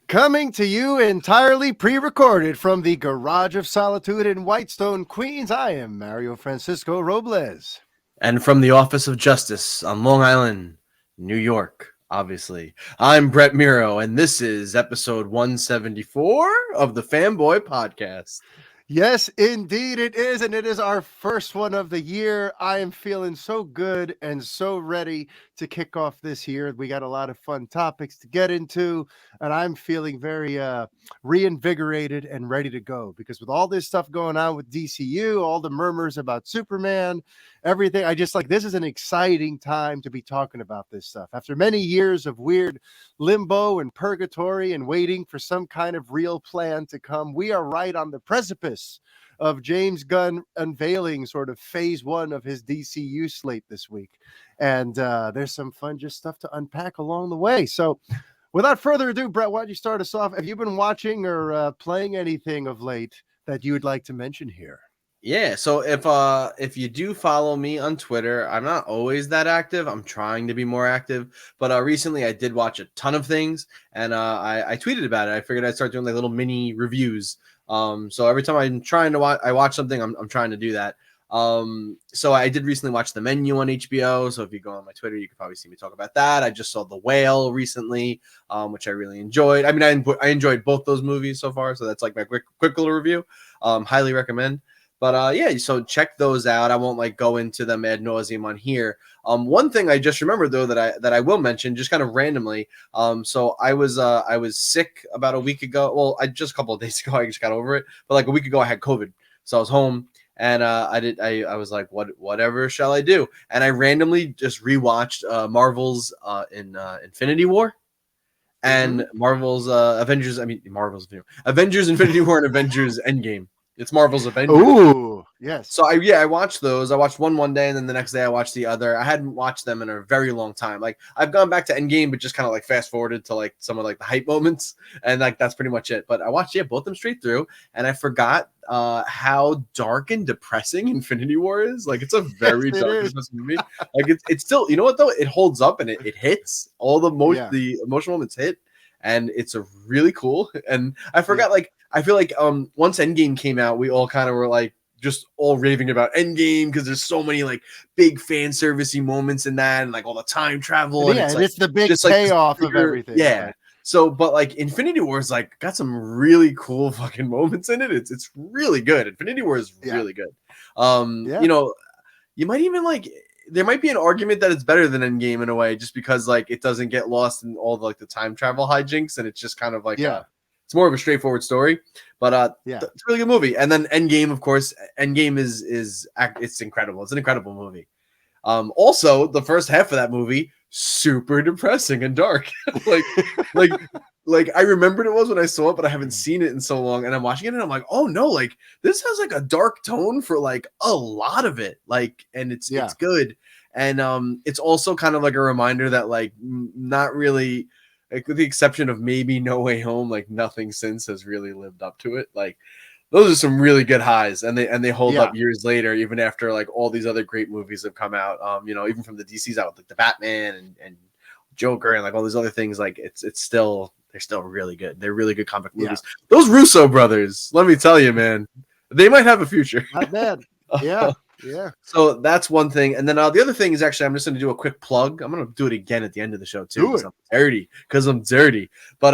Coming to you entirely pre-recorded from the Garage of Solitude in Whitestone, Queens, I am Mario Francisco Robles. And from the Office of Justice on Long Island, New York, obviously, I'm Brett Miro, and this is episode 174 of the Fanboy Podcast. Yes, indeed it is, and it is our first one of the year. I am feeling so good and so ready to kick off this year. We got a lot of fun topics to get into, and I'm feeling very reinvigorated and ready to go because with all this stuff going on with DCU, all the murmurs about Superman, everything, I just like this is an exciting time to be talking about this stuff. After many years of weird limbo and purgatory and waiting for some kind of real plan to come, we are right on the precipice of James Gunn unveiling sort of phase one of his DCU slate this week. And there's some fun just stuff to unpack along the way. So without further ado, Brett, why don't you start us off? Have you been watching or playing anything of late that you would like to mention here? Yeah, so if you do follow me on Twitter, I'm not always that active. I'm trying to be more active, but recently I did watch a ton of things, and I tweeted about it. I figured I'd start doing like little mini reviews. So every time I'm trying to watch something, I'm trying to do that. So I did recently watch The Menu on HBO. So if you go on my Twitter, you could probably see me talk about that. I just saw The Whale recently, which I really enjoyed. I mean, I enjoyed both those movies so far. So that's like my quick little review. Highly recommend. But yeah, so check those out. I won't like go into them ad nauseum on here. One thing I just remembered though that I will mention just kind of randomly. So I was sick about a week ago. Well, just a couple of days ago, I just got over it. But like a week ago, I had COVID, so I was home, and I was like, whatever shall I do? And I randomly just rewatched Marvel's Infinity War. And Marvel's Avengers. I mean, Avengers Infinity War and Avengers Endgame. It's Marvel's Avengers. Ooh, yes. So I watched those. I watched one day, and then the next day I watched the other. I hadn't watched them in a very long time. Like I've gone back to Endgame, but just kind of like fast forwarded to like some of like the hype moments, and like that's pretty much it. But I watched both of them straight through, and I forgot how dark and depressing Infinity War is. Like it's a very dark and depressing movie. Like it's still, you know what though, it holds up and it hits all the the emotional moments hit. And it's a really cool. And I forgot, like, I feel like once Endgame came out, we all kind of were like just all raving about Endgame because there's so many like big fan servicey moments in that, and like all the time travel. And it's the big payoff of everything. Yeah. Right? So, but like Infinity War is like got some really cool fucking moments in it. It's really good. Infinity War is really good. You know, you might even like. There might be an argument that it's better than Endgame in a way, just because like it doesn't get lost in all the, like the time travel hijinks, and it's just kind of like it's more of a straightforward story. But it's a really good movie. And then Endgame, of course, Endgame is it's incredible. It's an incredible movie. Also, the first half of that movie super depressing and dark. like I remembered it was when I saw it, but I haven't seen it in so long. And I'm watching it, and I'm like, oh no, like this has like a dark tone for like a lot of it. Like, and it's good. And it's also kind of like a reminder that like not really, like with the exception of maybe No Way Home, like nothing since has really lived up to it. Like those are some really good highs, and they hold up years later, even after like all these other great movies have come out. You know, even from the DC's out, like the Batman and Joker and like all these other things, like it's still, they're still really good. They're really good comic movies. Those Russo brothers, let me tell you, man, they might have a future. Not bad. Yeah. Yeah. So that's one thing. And then the other thing is actually, I'm just going to do a quick plug. I'm going to do it again at the end of the show too. Because I'm dirty. But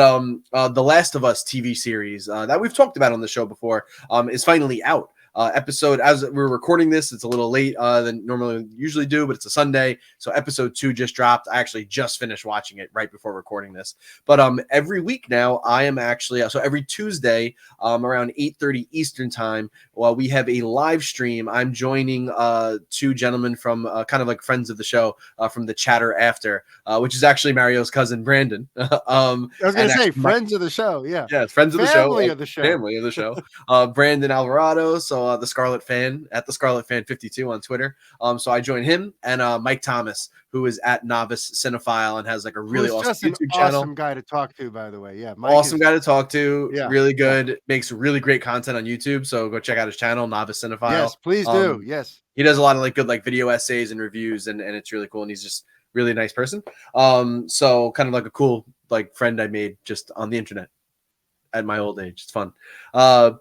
The Last of Us TV series that we've talked about on the show before is finally out. Episode, as we're recording this, it's a little late than normally usually do, but it's a Sunday, so episode 2 just dropped. I actually just finished watching it right before recording this. But every week now, I am actually so every Tuesday around 8:30 Eastern time, while we have a live stream, I'm joining 2 gentlemen from kind of like friends of the show from the Chatter After, which is actually Mario's cousin Brandon. I was going to say friends of the show. Yeah, it's friends of the show, family of the show, family of the show. Brandon Alvarado, so the Scarlet Fan at the Scarlet Fan 52 on Twitter. So I joined him and Mike Thomas, who is at Novice Cinephile and has like a really awesome YouTube channel. Awesome guy to talk to, by the way. Yeah, Mike awesome guy to talk to. Yeah, really good. Yeah. Makes really great content on YouTube. So go check out his channel, Novice Cinephile. Yes, please do. Yes, he does a lot of like good like video essays and reviews, and it's really cool. And he's just really nice person. So kind of like a cool like friend I made just on the internet. at my old age. It's fun. So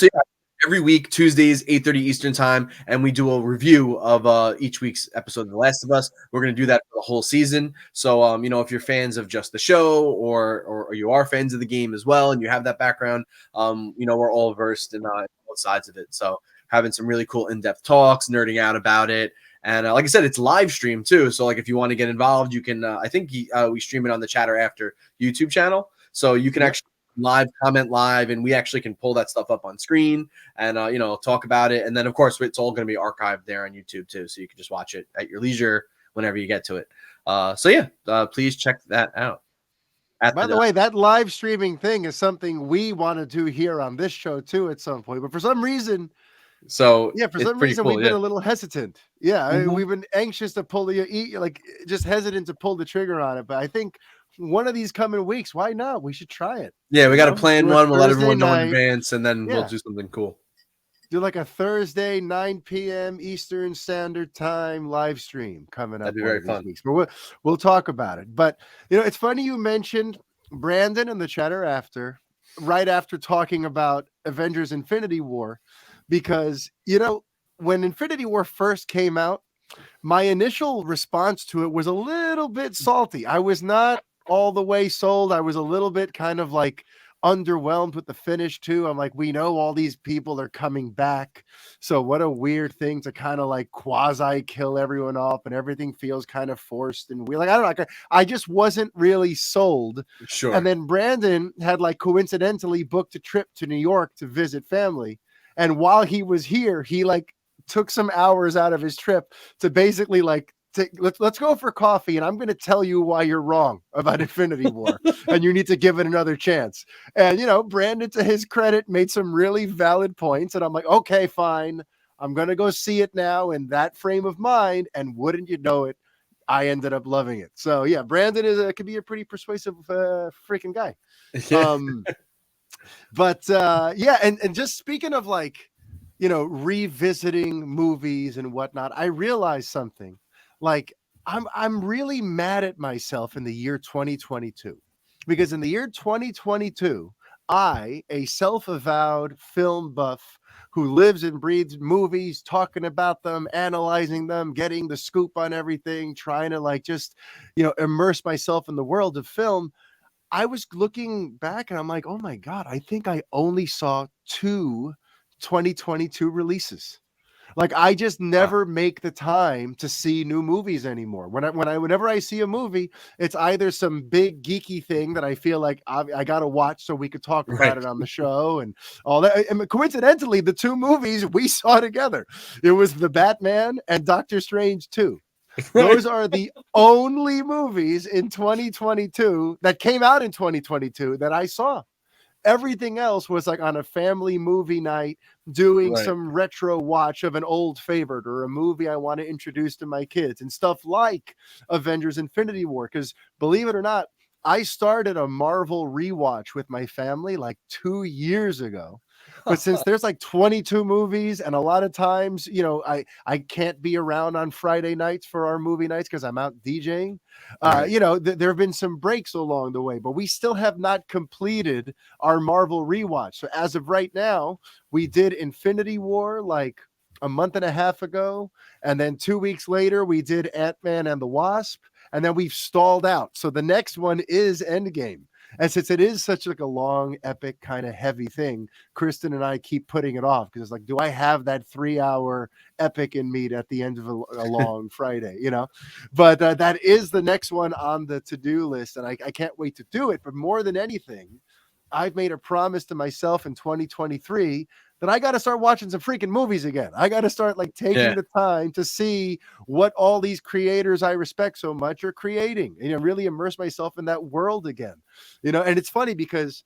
yeah, every week, Tuesdays, 8:30 Eastern time, and we do a review of each week's episode of The Last of Us. We're going to do that for the whole season. So, you know, if you're fans of just the show or you are fans of the game as well and you have that background, you know, we're all versed in both sides of it. So having some really cool in-depth talks, nerding out about it. And like I said, it's live stream too. So like if you want to get involved, you can, I think we stream it on the Chatter After YouTube channel. So you can actually live comment live, and we actually can pull that stuff up on screen and you know, talk about it. And then of course it's all going to be archived there on YouTube too, so you can just watch it at your leisure whenever you get to it. So yeah, please check that out. By the way, that live streaming thing is something we want to do here on this show too at some point, but for some reason, so yeah, for some reason cool, we've been a little hesitant. Yeah, we've been anxious to pull like just hesitant to pull the trigger on it. But I think one of these coming weeks, why not? We should try it. Yeah, we got to plan one. We'll let everyone know in advance, and then we'll do something cool. Do like a Thursday, 9 p.m. Eastern Standard Time live stream coming up. That'd be very fun. But we'll talk about it. But you know, it's funny you mentioned Brandon in the Chatter After, right after talking about Avengers: Infinity War, because you know when Infinity War first came out, my initial response to it was a little bit salty. I was not all the way sold. I was a little bit kind of like underwhelmed with the finish too. I'm like, we know all these people are coming back, so what a weird thing to kind of like quasi kill everyone off, and everything feels kind of forced and weird. Like I don't know, I just wasn't really sold. Sure. And then Brandon had like coincidentally booked a trip to New York to visit family, and while he was here, he like took some hours out of his trip to basically like let's go for coffee, and I'm going to tell you why you're wrong about Infinity War and you need to give it another chance. And, you know, Brandon, to his credit, made some really valid points. And I'm like, okay, fine. I'm going to go see it now in that frame of mind. And wouldn't you know it, I ended up loving it. So, yeah, Brandon could be a pretty persuasive freaking guy. But, yeah, and just speaking of like, you know, revisiting movies and whatnot, I realized something. Like I'm really mad at myself in the year 2022, because in the year 2022, I, a self-avowed film buff who lives and breathes movies, talking about them, analyzing them, getting the scoop on everything, trying to like just, you know, immerse myself in the world of film. I was looking back and I'm like, oh my God, I think I only saw 2 2022 releases. Like I just never make the time to see new movies anymore. Whenever I see a movie, it's either some big geeky thing that I feel like I got to watch so we could talk about it on the show and all that. And coincidentally, the 2 movies we saw together, it was The Batman and Doctor Strange 2. Those are the only movies in 2022 that came out in 2022 that I saw. Everything else was like on a family movie night, doing some retro watch of an old favorite or a movie I want to introduce to my kids and stuff like Avengers: Infinity War. Because believe it or not, I started a Marvel rewatch with my family like 2 years ago. But since there's like 22 movies, and a lot of times, you know, I can't be around on Friday nights for our movie nights because I'm out DJing. You know, there have been some breaks along the way, but we still have not completed our Marvel rewatch. So as of right now, we did Infinity War like a month and a half ago, and then 2 weeks later we did Ant-Man and the Wasp, and then we've stalled out. So the next one is Endgame. And since it is such like a long, epic, kind of heavy thing, Kristen and I keep putting it off because it's like, do I have that 3-hour epic in me at the end of a long Friday, you know? But that is the next one on the to-do list, and I can't wait to do it. But more than anything, I've made a promise to myself in 2023 that I got to start watching some freaking movies again. I got to start like taking the time to see what all these creators I respect so much are creating, and, you know, really immerse myself in that world again, you know. And it's funny because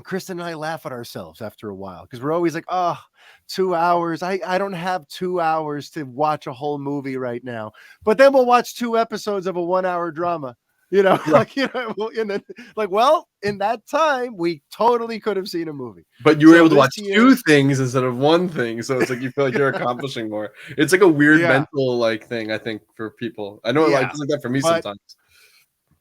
Kristen and I laugh at ourselves after a while because we're always like, oh, 2 hours. I don't have 2 hours to watch a whole movie right now. But then we'll watch 2 episodes of a 1-hour drama. You know, like, you know, and then, like, well, in that time, we totally could have seen a movie. But you were able to watch 2 things instead of 1 thing. So it's like you feel like you're accomplishing more. It's like a weird mental like thing, I think, for people. I know it's like that for me sometimes.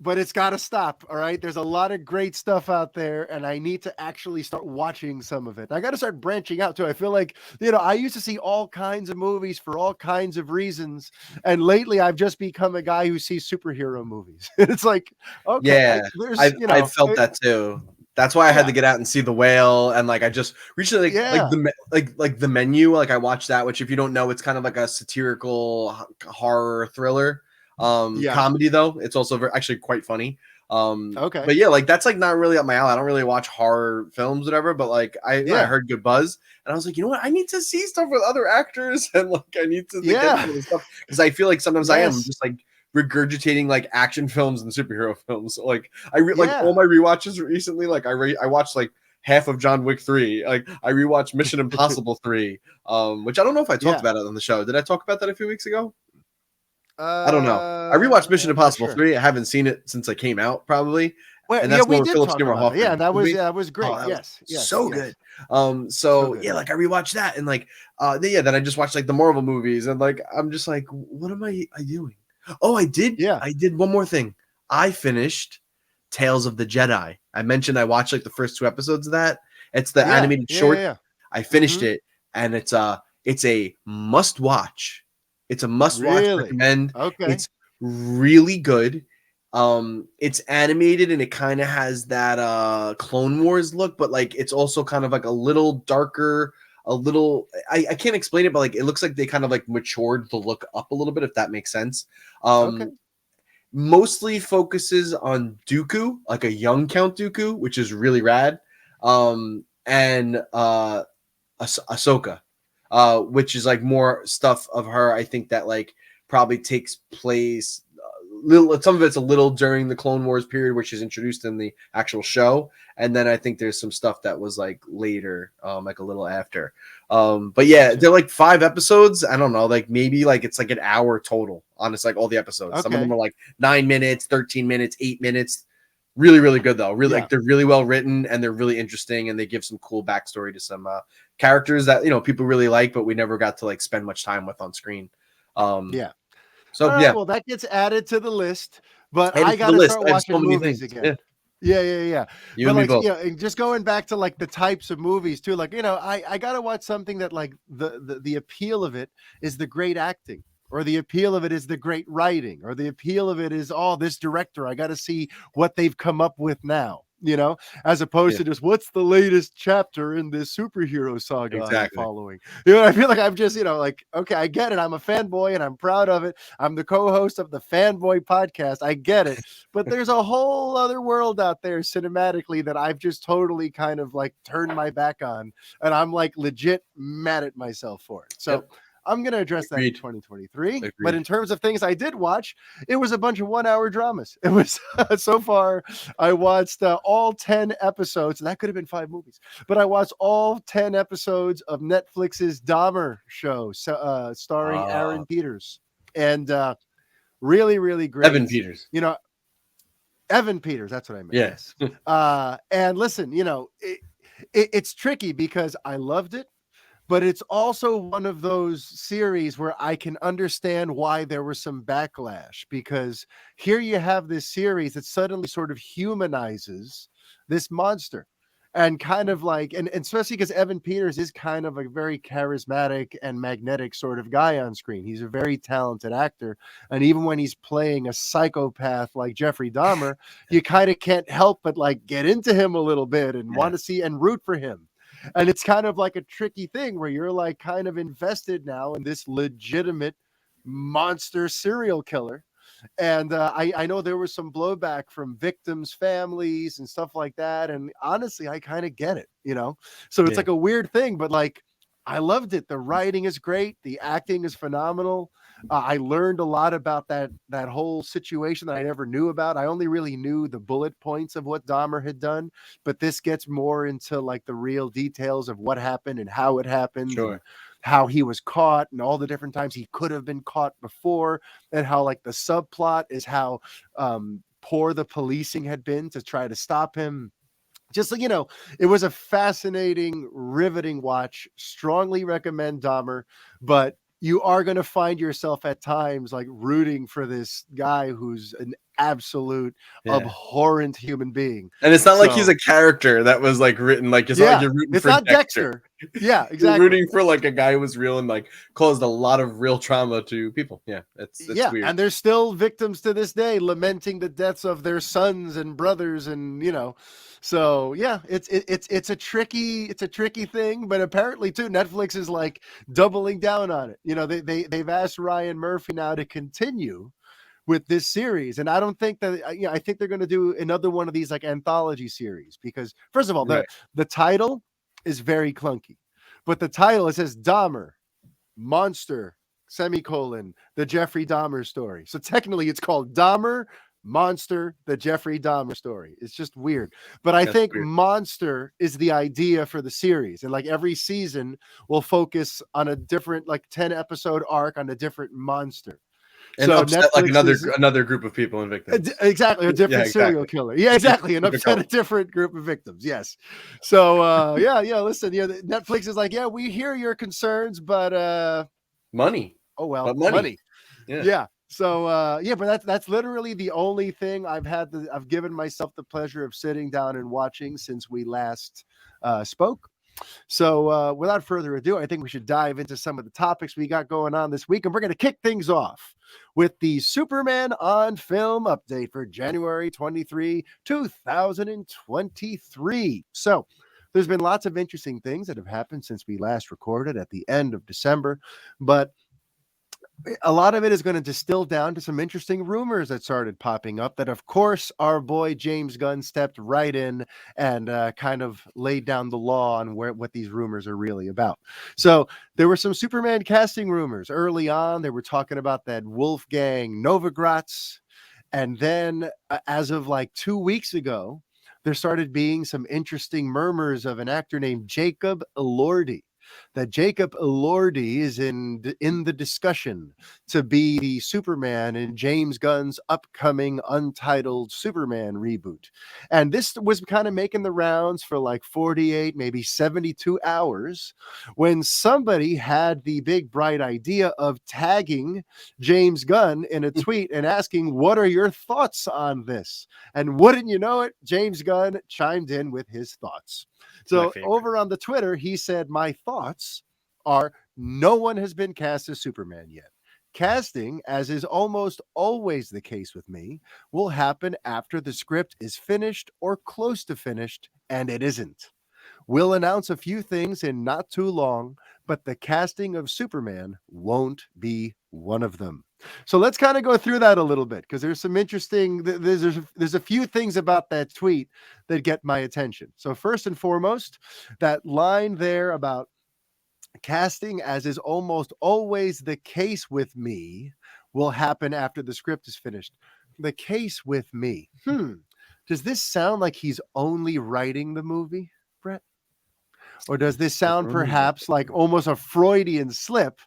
but it's got to stop. All right. There's a lot of great stuff out there, and I need to actually start watching some of it. I got to start branching out too. I feel like, I used to see all kinds of movies for all kinds of reasons. And lately I've just become a guy who sees superhero movies. It's like, okay, Yeah, there's, I felt that too. That's why I had to get out and see The Whale, and like I just recently like the Menu. Like I watched that, which if you don't know, it's kind of like a satirical horror thriller comedy. Though it's also actually quite funny. But yeah, like that's like not really up my alley. I don't really watch horror films, whatever. But like I heard good buzz, and I was like, you know what? I need to see stuff with other actors, and like I need to get into this stuff because I feel like sometimes I am just like regurgitating like action films and superhero films. So, like like all my rewatches recently, like I watched like half of John Wick 3. Like I rewatched Mission Impossible 3, which I don't know if I talked about it on the show. Did I talk about that a few weeks ago? I don't know. I rewatched Mission Impossible 3. I haven't seen it since it came out, probably. Well, and that's we more did Philip talk Seymour about Hoffman. it. Yeah, that was great. Yes, so good. So yeah, like I rewatched that, and like then I just watched like the Marvel movies, and like I'm just like, what am I doing? Oh, I did. Yeah, I did one more thing. I finished Tales of the Jedi. I mentioned I watched like the first 2 episodes of that. It's the animated short. I finished it, and it's a must watch. It's a must watch. Recommend. Okay, it's really good. It's animated and it kind of has that Clone Wars look, but like it's also kind of like a little darker. A little, I can't explain it, but like it looks like they kind of like matured the look up a little bit, if that makes sense. Mostly focuses on Dooku, like a young Count Dooku, which is really rad. And Ahsoka, which is like more stuff of her. I think that like probably takes place. Some of it's a little during the Clone Wars period, which is introduced in the actual show, and then I think there's some stuff that was like later, like a little after. But yeah, they're like 5 episodes. I don't know, like maybe like it's like an hour total. Honestly, like all the episodes. Some of them are like 9 minutes, 13 minutes, 8 minutes. Really, really good though. Really, like they're really well written and they're really interesting, and they give some cool backstory to some characters that people really like, but we never got to like spend much time with on screen. So right, well, that gets added to the list, but I got to start watching movies again. Yeah. You but and like, me both. just going back to like the types of movies too, like, I got to watch something that like the appeal of it is the great acting, or the appeal of it is the great writing, or the appeal of it is, this director, I got to see what they've come up with now, as opposed to just what's the latest chapter in this superhero saga I'm following. I feel like I'm just, like, okay, I get it. I'm a fanboy and I'm proud of it. I'm the co-host of the Fanboy Podcast. I get it. But there's a whole other world out there cinematically that I've just totally kind of like turned my back on. And I'm like legit mad at myself for it. So I'm going to address that in 2023. But in terms of things I did watch, it was a bunch of 1-hour dramas. It was so far, I watched all 10 episodes. And that could have been 5 movies, but I watched all 10 episodes of Netflix's Dahmer show, starring Aaron Peters, and really, really great. Evan Peters. Evan Peters. That's what I meant. Yes. And listen, it's tricky because I loved it. But it's also one of those series where I can understand why there was some backlash, because here you have this series that suddenly sort of humanizes this monster, and kind of like, and especially because Evan Peters is kind of a very charismatic and magnetic sort of guy on screen. He's a very talented actor. And even when he's playing a psychopath like Jeffrey Dahmer, you kind of can't help but like get into him a little bit and want to see and root for him. And it's kind of like a tricky thing where you're like kind of invested now in this legitimate monster serial killer. And I know there was some blowback from victims' families and stuff like that. And honestly, I kind of get it, So it's like a weird thing, but like, I loved it. The writing is great. The acting is phenomenal. I learned a lot about that whole situation that I never knew about. I only really knew the bullet points of what Dahmer had done, but this gets more into like the real details of what happened and how it happened. Sure. And how he was caught and all the different times he could have been caught before, and how like the subplot is how poor the policing had been to try to stop him. Just like, it was a fascinating, riveting watch. Strongly recommend Dahmer, but you are going to find yourself at times like rooting for this guy who's an absolute abhorrent human being. And it's not like he's a character that was like written like it's not like you're rooting it's for not Dexter. Yeah, exactly. You're rooting for like a guy who was real and like caused a lot of real trauma to people. Yeah, it's weird. And there's still victims to this day lamenting the deaths of their sons and brothers, and so it's a tricky thing, but apparently too Netflix is like doubling down on it. They've asked Ryan Murphy now to continue with this series, and I don't think that I think they're going to do another one of these like anthology series, because first of all the title is very clunky, but the title, it says Dahmer Monster semicolon the Jeffrey Dahmer story, so technically it's called Dahmer Monster the Jeffrey Dahmer story. It's just weird, but I think monster is the idea for the series, and like every season will focus on a different like 10 episode arc on a different monster. And so upset Netflix like another group of people and victims. Exactly, a different serial killer. Yeah, exactly, and upset a different group of victims. Yes. So listen, Netflix is like, we hear your concerns, but money. Oh well, but money. Yeah. So but that's literally the only thing I've given myself the pleasure of sitting down and watching since we last spoke. So without further ado, I think we should dive into some of the topics we got going on this week. And we're going to kick things off with the Superman on Film update for January 23, 2023. So there's been lots of interesting things that have happened since we last recorded at the end of December, but a lot of it is going to distill down to some interesting rumors that started popping up that, of course, our boy James Gunn stepped right in and kind of laid down the law on what these rumors are really about. So there were some Superman casting rumors early on. They were talking about that Wolfgang Novogratz. And then as of like 2 weeks ago, there started being some interesting murmurs of an actor named Jacob Elordi. That Jacob Elordi is in the discussion to be the Superman in James Gunn's upcoming untitled Superman reboot. And this was kind of making the rounds for like 48, maybe 72 hours when somebody had the big bright idea of tagging James Gunn in a tweet and asking, what are your thoughts on this? And wouldn't you know it, James Gunn chimed in with his thoughts. So over on the Twitter, he said, my thoughts are no one has been cast as Superman yet. Casting, as is almost always the case with me, will happen after the script is finished or close to finished, and it isn't. We'll announce a few things in not too long, but the casting of Superman won't be one of them. So let's kind of go through that a little bit, because there's some interesting, there's a few things about that tweet that get my attention. So first and foremost, that line there about casting, as is almost always the case with me, will happen after the script is finished. The case with me. Does this sound like he's only writing the movie, Brett? Or does this sound perhaps like almost a Freudian slip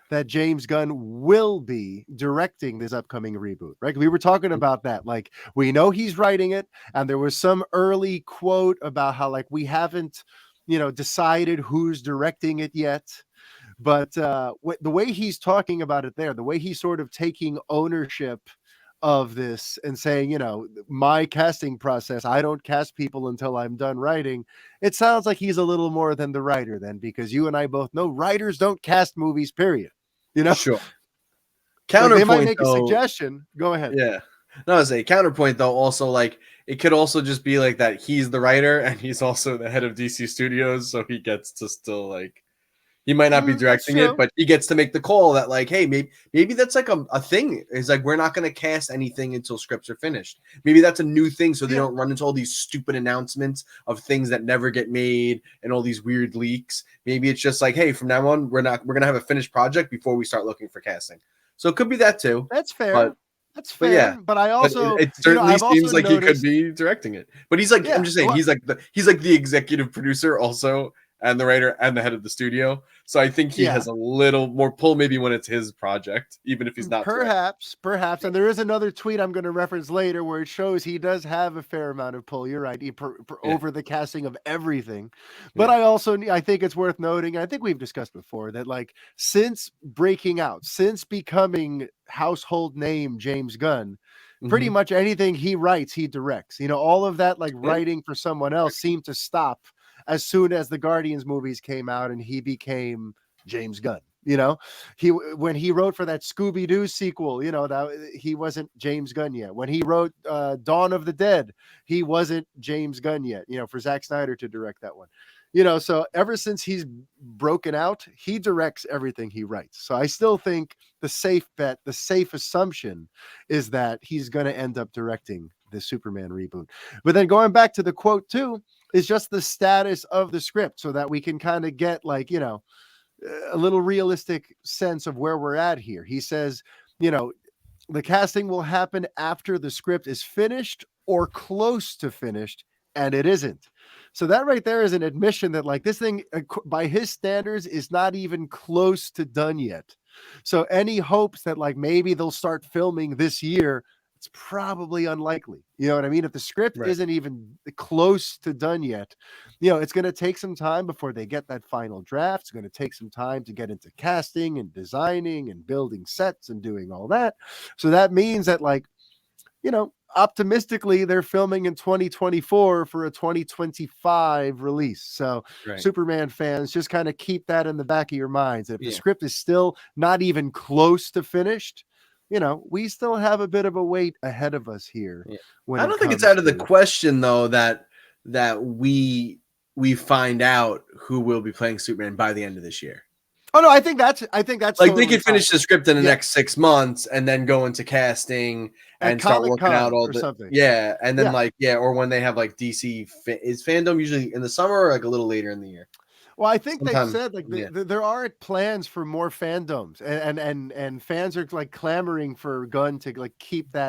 that James Gunn will be directing this upcoming reboot, right? We were talking about that. Like, we know he's writing it, and there was some early quote about how like we haven't, decided who's directing it yet. But the way he's talking about it there, the way he's sort of taking ownership of this and saying, my casting process, I don't cast people until I'm done writing. It sounds like he's a little more than the writer then, because you and I both know writers don't cast movies, period. Sure. Counterpoint, they might make a suggestion. Go ahead. Yeah. No, I was a counterpoint though. Also, like it could also just be like that. He's the writer and he's also the head of DC Studios, so he gets to still like. He might not be directing it, but he gets to make the call that like, hey, maybe that's like a thing. It's like, we're not going to cast anything until scripts are finished. Maybe that's a new thing, so they don't run into all these stupid announcements of things that never get made and all these weird leaks. Maybe it's just like, hey, from now on, we're going to have a finished project before we start looking for casting. So it could be that too. That's fair. That's fair. But I also, it certainly seems like he could be directing it. But he's like, I'm just saying, he's like the executive producer also, and the writer and the head of the studio. So I think he has a little more pull maybe when it's his project, even if he's not. Perhaps. And there is another tweet I'm going to reference later where it shows he does have a fair amount of pull. You're right. Over the casting of everything. But I think it's worth noting, I think we've discussed before, that like since breaking out, since becoming household name James Gunn, pretty much anything he writes, he directs. All of that like writing for someone else seemed to stop as soon as the Guardians movies came out and he became James Gunn. When he wrote for that Scooby-Doo sequel, that he wasn't James Gunn yet. When he wrote Dawn of the Dead, he wasn't James Gunn yet, for Zack Snyder to direct that one. So ever since he's broken out, he directs everything he writes. So I still think the safe bet, the safe assumption is that he's going to end up directing the Superman reboot. But then going back to the quote too, is just the status of the script so that we can kind of get like, a little realistic sense of where we're at here. He says, the casting will happen after the script is finished or close to finished, and it isn't. So that right there is an admission that like this thing by his standards is not even close to done yet. So any hopes that like maybe they'll start filming this year, it's probably unlikely. You know what I mean? If the script isn't even close to done yet, it's going to take some time before they get that final draft. It's going to take some time to get into casting and designing and building sets and doing all that. So that means that like, optimistically they're filming in 2024 for a 2025 release. So Superman fans, just kind of keep that in the back of your minds. If the script is still not even close to finished, we still have a bit of a wait ahead of us here. I don't think it's out of the question though that we find out who will be playing Superman by the end of this year. Oh no, I think that's like totally they could finish the script in the next 6 months and then go into casting and start working out all the something. And then or when they have like DC is fandom usually in the summer or like a little later in the year. Well, I think they've said like there aren't plans for more fandoms, and fans are like clamoring for Gunn to like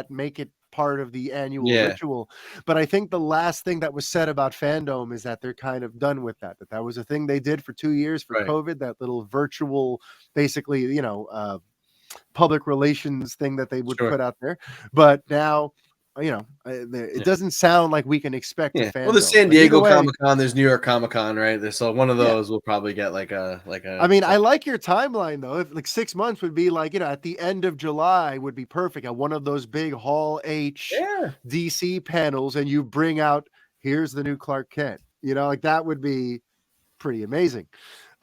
make it part of the annual ritual. But I think the last thing that was said about fandom is that they're kind of done with that was a thing they did for 2 years for COVID, that little virtual, basically, public relations thing that they would put out there. But now, it doesn't sound like we can expect a fandom. Well, the San Diego Comic-Con, there's New York Comic-Con, right? So one of those will probably get like a. I mean, I like your timeline though. If like 6 months would be like, at the end of July would be perfect at one of those big Hall H DC panels, and you bring out, here's the new Clark Kent. Like that would be pretty amazing.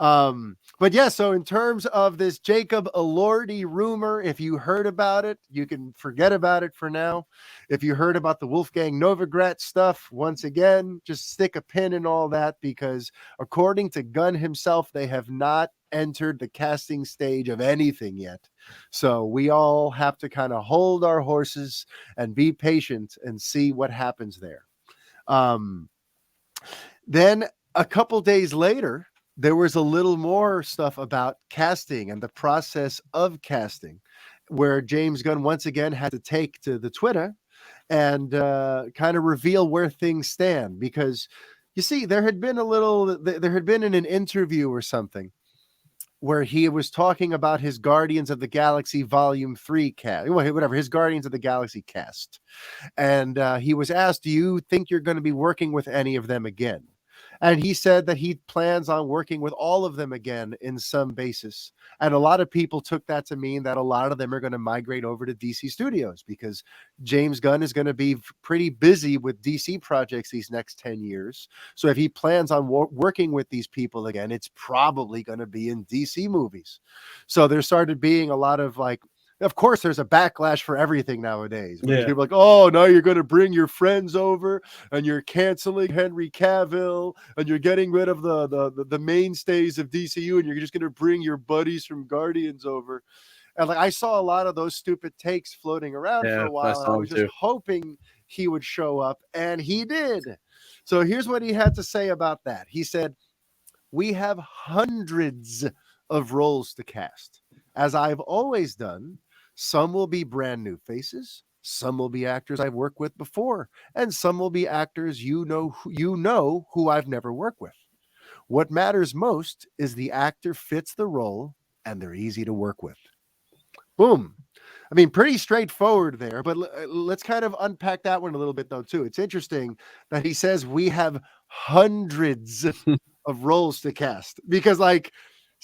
But yeah, so in terms of this Jacob Elordi rumor, if you heard about it, you can forget about it for now. If you heard about the Wolfgang Novogratz stuff, once again, just stick a pin in all that, because according to Gunn himself, they have not entered the casting stage of anything yet. So we all have to kind of hold our horses and be patient and see what happens there. Then a couple days later, there was a little more stuff about casting and the process of casting, where James Gunn once again had to take to the Twitter and kind of reveal where things stand. Because you see, there had been in an interview or something where he was talking about his Guardians of the Galaxy Volume 3 cast, whatever, his Guardians of the Galaxy cast. And he was asked, do you think you're going to be working with any of them again? And he said that he plans on working with all of them again in some basis. And a lot of people took that to mean that a lot of them are going to migrate over to DC Studios, because James Gunn is going to be pretty busy with DC projects these next 10 years. So if he plans on working with these people again, it's probably going to be in DC movies. So there started being a lot of like, of course, there's a backlash for everything nowadays. People are like, oh, now you're going to bring your friends over and you're canceling Henry Cavill and you're getting rid of the mainstays of DCU and you're just going to bring your buddies from Guardians over. And like I saw a lot of those stupid takes floating around for a while. And I was just hoping he would show up, and he did. So here's what he had to say about that. He said, we have hundreds of roles to cast. As I've always done, some will be brand new faces, some will be actors I've worked with before, and some will be actors you know who I've never worked with. What matters most is the actor fits the role and they're easy to work with. Boom. I mean, pretty straightforward there, but let's kind of unpack that one a little bit though too. It's interesting that he says we have hundreds of roles to cast, because like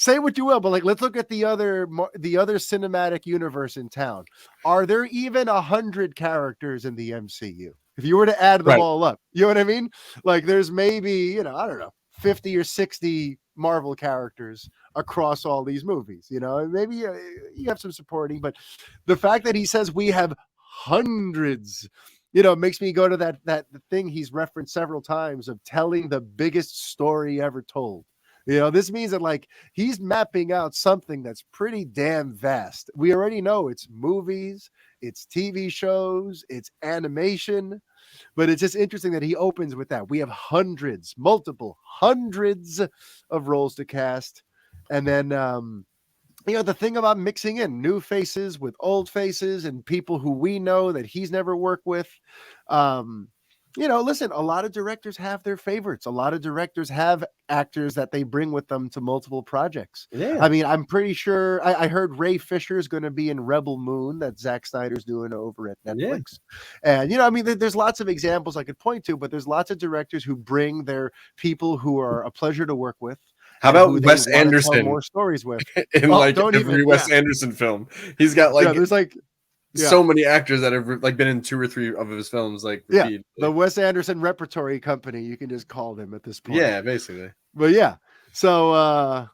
say what you will, but like, let's look at the other cinematic universe in town. Are there even 100 characters in the MCU? If you were to add them all up, you know what I mean? Like, there's maybe, I don't know, 50 or 60 Marvel characters across all these movies. Maybe you have some supporting, but the fact that he says we have hundreds, makes me go to that thing he's referenced several times of telling the biggest story ever told. This means that like he's mapping out something that's pretty damn vast. We already know it's movies, it's TV shows, it's animation, but it's just interesting that he opens with that. We have multiple hundreds of roles to cast. And then, the thing about mixing in new faces with old faces and people who we know that he's never worked with. Listen, a lot of directors have their favorites. A lot of directors have actors that they bring with them to multiple projects. Yeah. I mean, I'm pretty sure I heard Ray Fisher is going to be in Rebel Moon that Zack Snyder's doing over at Netflix. Yeah. And, there's lots of examples I could point to, but there's lots of directors who bring their people who are a pleasure to work with. How about Wes Anderson? More stories with in every Wes Anderson film. He's got there's so many actors that have been in 2 or 3 of his films. The Wes Anderson Repertory Company, you can just call them at this point. Yeah, basically. But yeah, so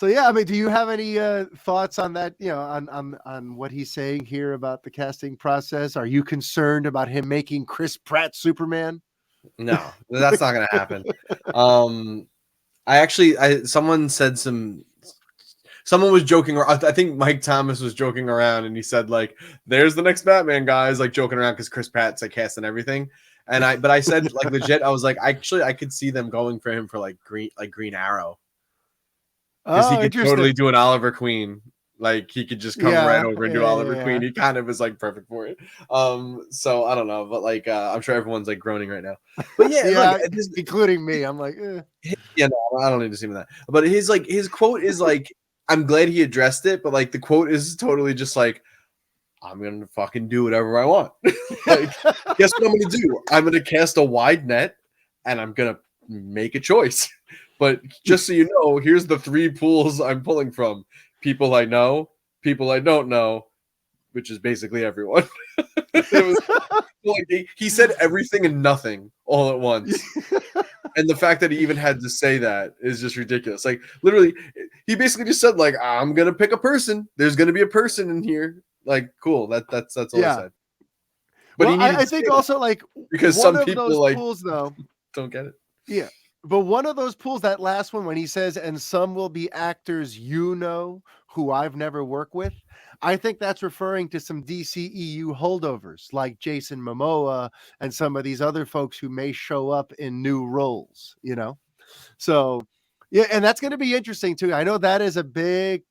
yeah. I mean, do you have any thoughts on that? On what he's saying here about the casting process? Are you concerned about him making Chris Pratt Superman? No, that's not going to happen. Someone said someone was joking, or I think Mike Thomas was joking around, and he said there's the next Batman, guys, joking around because Chris Pratt's casting everything. And I said legit, I was I could see them going for him for Green Arrow, because he could totally do an Oliver Queen. He could just come right over and do Oliver Queen. He kind of is perfect for it. So I don't know, but I'm sure everyone's groaning right now. But yeah, including me. I'm yeah, no, I don't need to see that. But his quote is I'm glad he addressed it, but the quote is totally just I'm gonna fucking do whatever I want. Guess what I'm gonna do? I'm gonna cast a wide net and I'm gonna make a choice. But just so you know, here's the 3 pools I'm pulling from: people I know, people I don't know, which is basically everyone. It was he said everything and nothing all at once. And the fact that he even had to say that is just ridiculous. Literally, he basically just said, I'm gonna pick a person. There's gonna be a person in here. Cool. That's all he said. But I think also because some people pools, though, don't get it. Yeah. But one of those pools, that last one, when he says, and some will be actors who I've never worked with, I think that's referring to some DCEU holdovers like Jason Momoa and some of these other folks who may show up in new roles, So, yeah, and that's going to be interesting too. I know that is a big,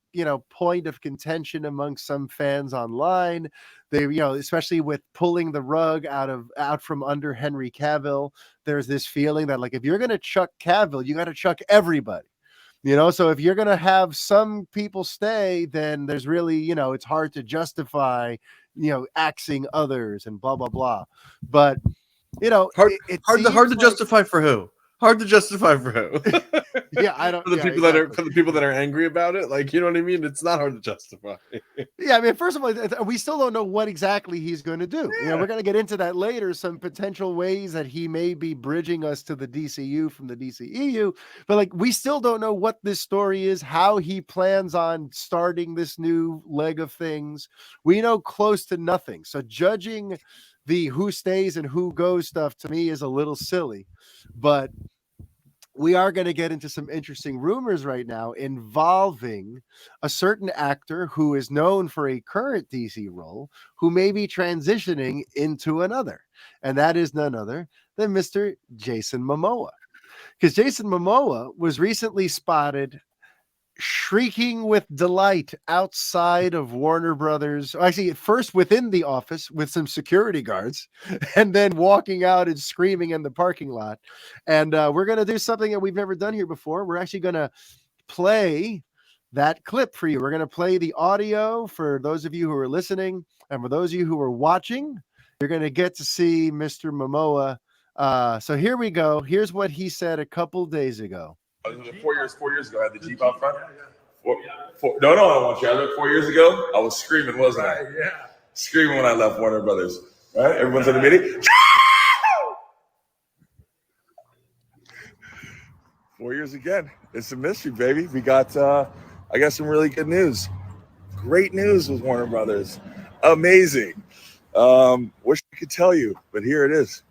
point of contention among some fans online. They, especially with pulling the rug out from under Henry Cavill, there's this feeling that if you're going to chuck Cavill, you got to chuck everybody. So if you're going to have some people stay, then there's really, it's hard to justify, axing others and blah, blah, blah. But, hard to justify for who? Hard to justify for who? Yeah, I don't. For the people that are angry about it, you know what I mean? It's not hard to justify. Yeah, I mean, first of all, we still don't know what exactly he's going to do. Yeah. We're going to get into that later. Some potential ways that he may be bridging us to the DCU from the DCEU, but we still don't know what this story is, how he plans on starting this new leg of things. We know close to nothing. So judging the who stays and who goes stuff to me is a little silly, but we are going to get into some interesting rumors right now involving a certain actor who is known for a current DC role who may be transitioning into another. And that is none other than Mr. Jason Momoa. Because Jason Momoa was recently spotted shrieking with delight outside of Warner Brothers. Actually, first within the office with some security guards, and then walking out and screaming in the parking lot. And we're going to do something that we've never done here before. We're actually going to play that clip for you. We're going to play the audio for those of you who are listening, and for those of you who are watching, you're going to get to see Mr. Momoa. So here we go. Here's what he said a couple days ago. 4 years ago, I had the Jeep out front. No, I want you. I looked 4 years ago. I was screaming, wasn't I? Yeah. Screaming when I left Warner Brothers. Right? Everyone's in the meeting. 4 years again. It's a mystery, baby. We got, I got some really good news. Great news with Warner Brothers. Amazing. Wish I could tell you, but here it is.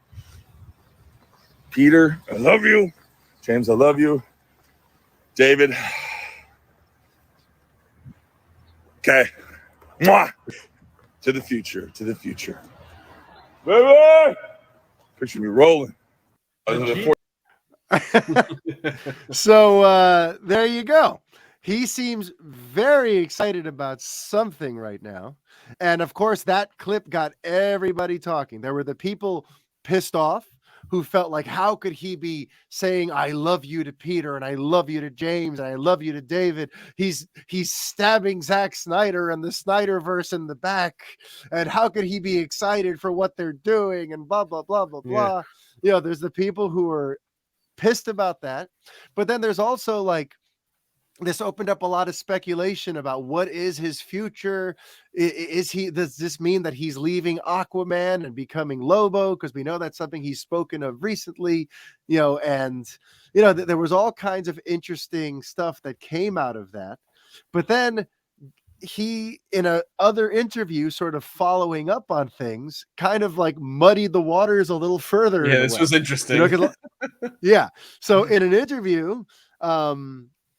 Peter, I love you. James, I love you. David. Okay. Mwah. To the future. Baby! Picture me rolling. So there you go. He seems very excited about something right now. And of course, that clip got everybody talking. There were the people pissed off who felt like, how could he be saying, I love you to Peter and I love you to James and I love you to David? He's stabbing Zack Snyder and the Snyderverse in the back. And how could he be excited for what they're doing and blah, blah, blah, blah, blah. You know, there's the people who are pissed about that. But then there's also like, this opened up a lot of speculation about what is his future. Does this mean that he's leaving Aquaman and becoming Lobo? Because we know that's something he's spoken of recently, you know, and, you know, there was all kinds of interesting stuff that came out of that. But then he, in a other interview, sort of following up on things, kind of like muddied the waters a little further. Yeah, this was interesting. You know, yeah. So in an interview,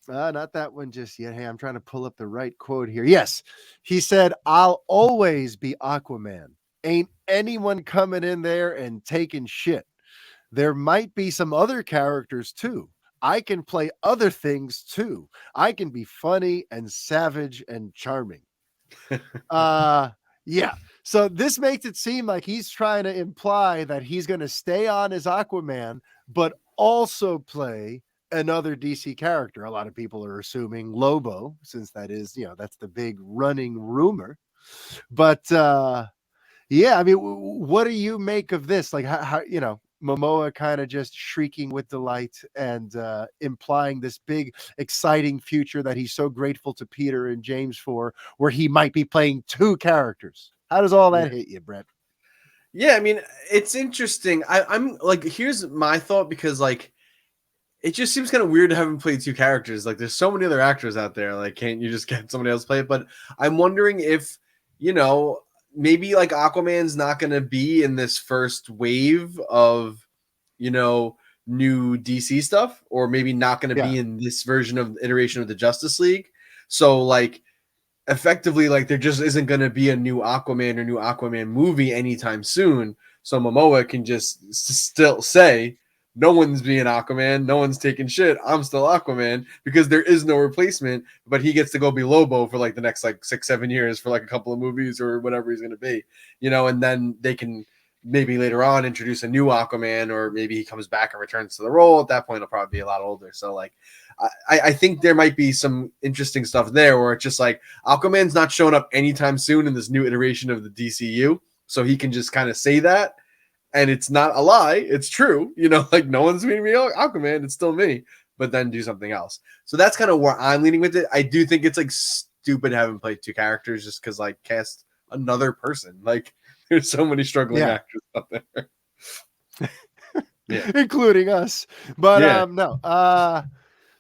not that one just yet. Hey, I'm trying to pull up the right quote here. Yes. He said, I'll always be Aquaman. Ain't anyone coming in there and taking shit. There might be some other characters too. I can play other things too. I can be funny and savage and charming. Yeah. So this makes it seem like he's trying to imply that he's going to stay on as Aquaman, but also play another DC character. A lot of people are assuming Lobo, since that is, you know, that's the big running rumor. But yeah, I mean, what do you make of this? Like, how you know, Momoa kind of just shrieking with delight and implying this big, exciting future that he's so grateful to Peter and James for, where he might be playing two characters. How does all that hit you, Brett? Yeah, I mean, it's interesting. I'm like, here's my thought, because like, it just seems kind of weird to have him play two characters. Like, there's so many other actors out there. Like, can't you just get somebody else to play it? But I'm wondering if, you know, maybe like Aquaman's not going to be in this first wave of, you know, new DC stuff, or maybe not going to be in this version of iteration of the Justice League. So like, effectively, like, there just isn't going to be a new Aquaman or new Aquaman movie anytime soon. So Momoa can just still say, no one's being Aquaman. No one's taking shit. I'm still Aquaman, because there is no replacement, but he gets to go be Lobo for like the next like 6-7 years for like a couple of movies or whatever he's going to be, you know, and then they can maybe later on introduce a new Aquaman, or maybe he comes back and returns to the role. At that point, he'll probably be a lot older. So like, I think there might be some interesting stuff there where it's just like Aquaman's not showing up anytime soon in this new iteration of the DCU. So he can just kind of say that, and it's not a lie. It's true. You know, like, no one's meeting me Aquaman. It's still me, but then do something else. So that's kind of where I'm leaning with it. I do think it's like stupid having played two characters, just because like, cast another person. Like, there's so many struggling actors out there. Including us. But no.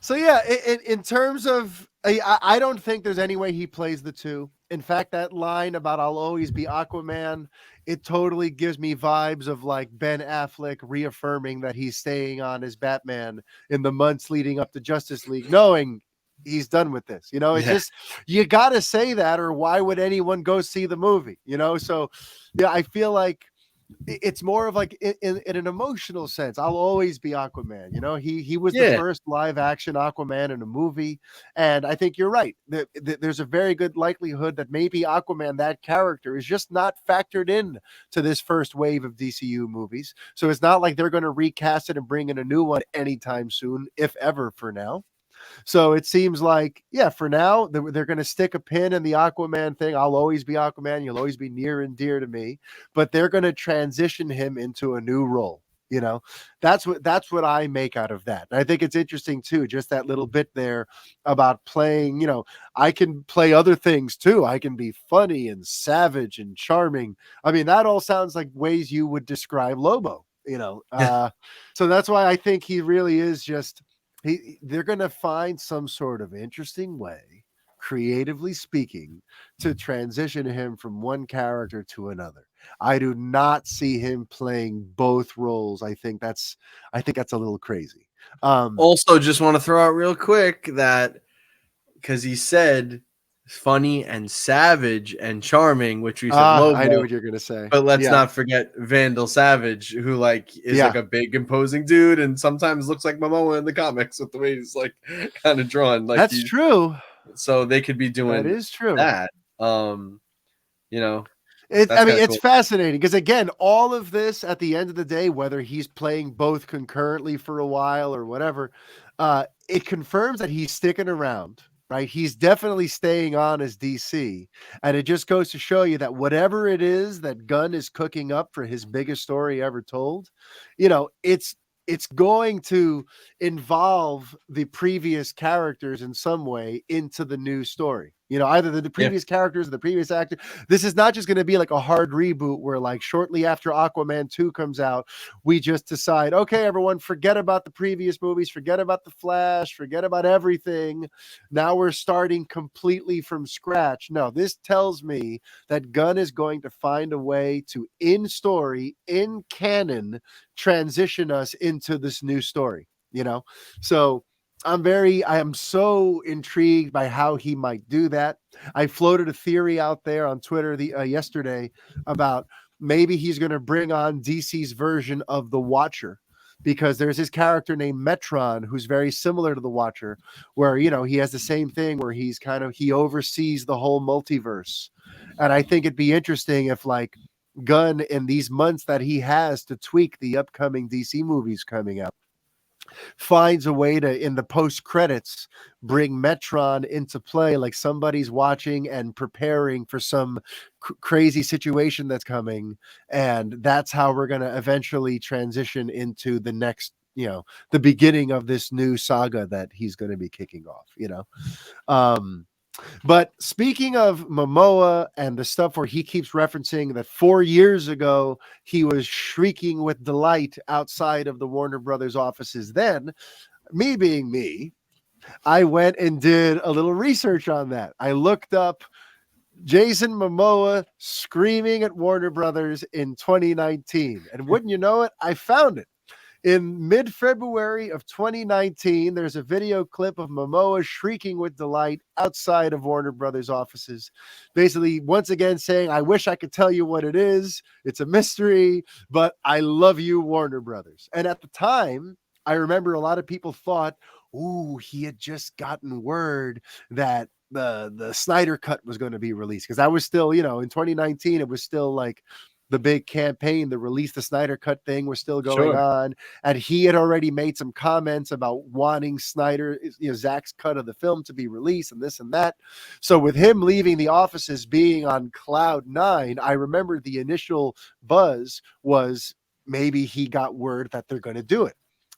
So yeah, in terms of, I don't think there's any way he plays the two. In fact, that line about I'll always be Aquaman, it totally gives me vibes of like Ben Affleck reaffirming that he's staying on as Batman in the months leading up to Justice League, knowing he's done with this. You know, it's just, you got to say that, or why would anyone go see the movie? You know, so yeah, I feel like it's more of like in an emotional sense. I'll always be Aquaman. You know, he was the first live action Aquaman in a movie. And I think you're right. There's a very good likelihood that maybe Aquaman, that character, is just not factored in to this first wave of DCU movies. So it's not like they're going to recast it and bring in a new one anytime soon, if ever, for now. So it seems like, yeah, for now, they're going to stick a pin in the Aquaman thing. I'll always be Aquaman. You'll always be near and dear to me. But they're going to transition him into a new role. That's what I make out of that. And I think it's interesting too, just that little bit there about playing, I can play other things too. I can be funny and savage and charming. I mean, that all sounds like ways you would describe Lobo, so that's why I think he really is just, they're going to find some sort of interesting way, creatively speaking, to transition him from one character to another. I do not see him playing both roles. I think that's a little crazy. Also, just want to throw out real quick that because he said funny and savage and charming, which we said Lobo. I knew what you're gonna say. But let's not forget Vandal Savage, who is like a big imposing dude and sometimes looks like Momoa in the comics with the way he's like kind of drawn. Like that's true. So they could be doing that is true. That. It's fascinating because again, all of this at the end of the day, whether he's playing both concurrently for a while or whatever, it confirms that he's sticking around. Right, he's definitely staying on as DC, and it just goes to show you that whatever it is that Gunn is cooking up for his biggest story ever told, it's going to involve the previous characters in some way into the new story. Either the previous characters or the previous actor. This is not just going to be like a hard reboot where like shortly after Aquaman 2 comes out, we just decide, okay, everyone, forget about the previous movies, forget about the Flash, forget about everything. Now we're starting completely from scratch. No, this tells me that Gunn is going to find a way to, in story, in canon, transition us into this new story, So I am so intrigued by how he might do that. I floated a theory out there on Twitter yesterday about maybe he's going to bring on DC's version of the Watcher, because there's his character named Metron who's very similar to the Watcher, where he has the same thing where he oversees the whole multiverse. And I think it'd be interesting if like Gunn, in these months that he has to tweak the upcoming DC movies coming up, finds a way to, in the post credits, bring Metron into play, like somebody's watching and preparing for some crazy situation that's coming, and that's how we're going to eventually transition into the next, the beginning of this new saga that he's going to be kicking off. But speaking of Momoa and the stuff where he keeps referencing that 4 years ago he was shrieking with delight outside of the Warner Brothers offices, then me being me, I went and did a little research on that. I looked up Jason Momoa screaming at Warner Brothers in 2019, and wouldn't you know it, I found it. In mid-February of 2019, there's a video clip of Momoa shrieking with delight outside of Warner Brothers offices, basically once again saying, I wish I could tell you what it is. It's a mystery, but I love you, Warner Brothers. And at the time, I remember a lot of people thought, ooh, he had just gotten word that the Snyder Cut was going to be released. Because I was still, in 2019, it was still like the big campaign, the release the Snyder Cut thing was still going on. And he had already made some comments about wanting Zack's cut of the film to be released and this and that. So with him leaving the offices being on cloud nine, I remember the initial buzz was maybe he got word that they're going to do it.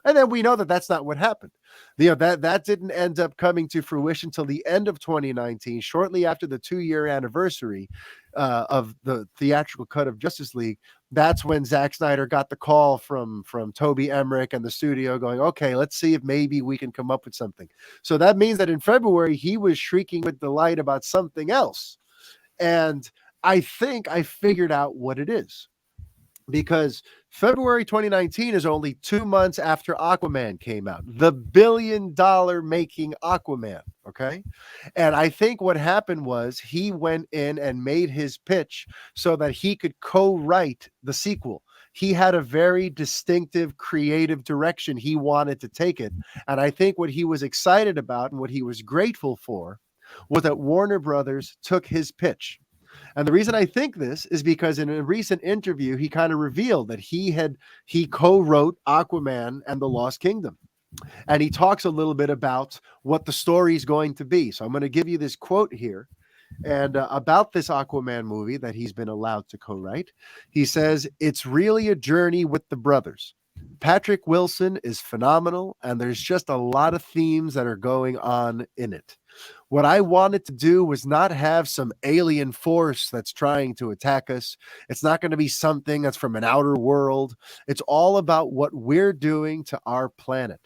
And then we know that that's not what happened. That didn't end up coming to fruition till the end of 2019, shortly after the 2-year anniversary of the theatrical cut of Justice League. That's when Zack Snyder got the call from Toby Emmerich and the studio going, okay, let's see if maybe we can come up with something. So that means that in February, he was shrieking with delight about something else. And I think I figured out what it is. Because February 2019 is only 2 months after Aquaman came out, the $1 billion making Aquaman. Okay. And I think what happened was he went in and made his pitch so that he could co-write the sequel. He had a very distinctive creative direction he wanted to take it. And I think what he was excited about and what he was grateful for was that Warner Brothers took his pitch. And the reason I think this is because in a recent interview, he kind of revealed that he co-wrote Aquaman and the Lost Kingdom. And he talks a little bit about what the story is going to be. So I'm going to give you this quote here. And about this Aquaman movie that he's been allowed to co-write, he says, it's really a journey with the brothers. Patrick Wilson is phenomenal, and there's just a lot of themes that are going on in it. What I wanted to do was not have some alien force that's trying to attack us. It's not going to be something that's from an outer world. It's all about what we're doing to our planet.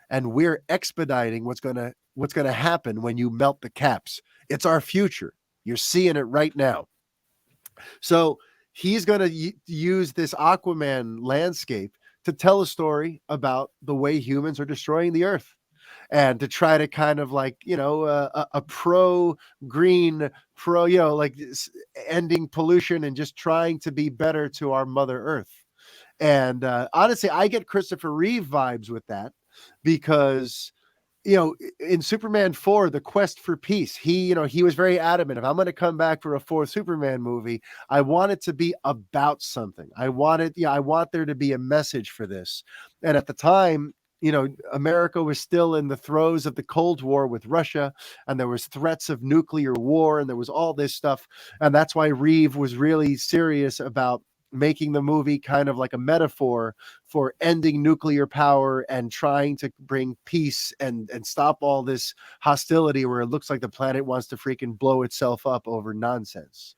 And we're expediting what's going to happen when you melt the caps. It's our future. You're seeing it right now. So he's going to use this Aquaman landscape to tell a story about the way humans are destroying the earth, and to try to kind of like, a pro green, pro, like ending pollution and just trying to be better to our Mother Earth. And honestly, I get Christopher Reeve vibes with that, because in Superman 4, the quest for peace, he was very adamant. If I'm going to come back for a fourth Superman movie, I want it to be about something. I want there to be a message for this. And at the time, America was still in the throes of the Cold War with Russia, and there was threats of nuclear war, and there was all this stuff. And that's why Reeve was really serious about making the movie kind of like a metaphor for ending nuclear power and trying to bring peace and stop all this hostility where it looks like the planet wants to freaking blow itself up over nonsense.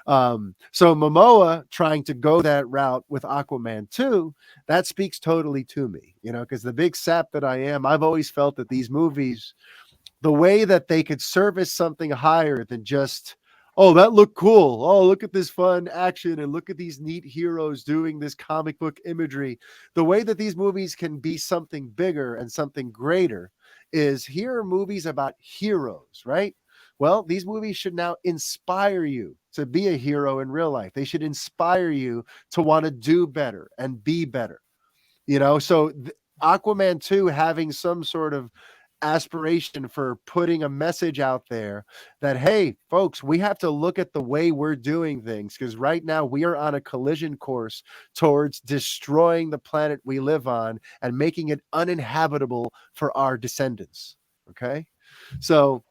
So Momoa trying to go that route with Aquaman 2, that speaks totally to me, because the big sap that I am, I've always felt that these movies, the way that they could service something higher than just, oh, that looked cool. Oh, look at this fun action and look at these neat heroes doing this comic book imagery. The way that these movies can be something bigger and something greater is, here are movies about heroes, right? Well, these movies should now inspire you to be a hero in real life. They should inspire you to want to do better and be better. So Aquaman 2 having some sort of aspiration for putting a message out there that, hey, folks, we have to look at the way we're doing things, because right now we are on a collision course towards destroying the planet we live on and making it uninhabitable for our descendants. Okay? So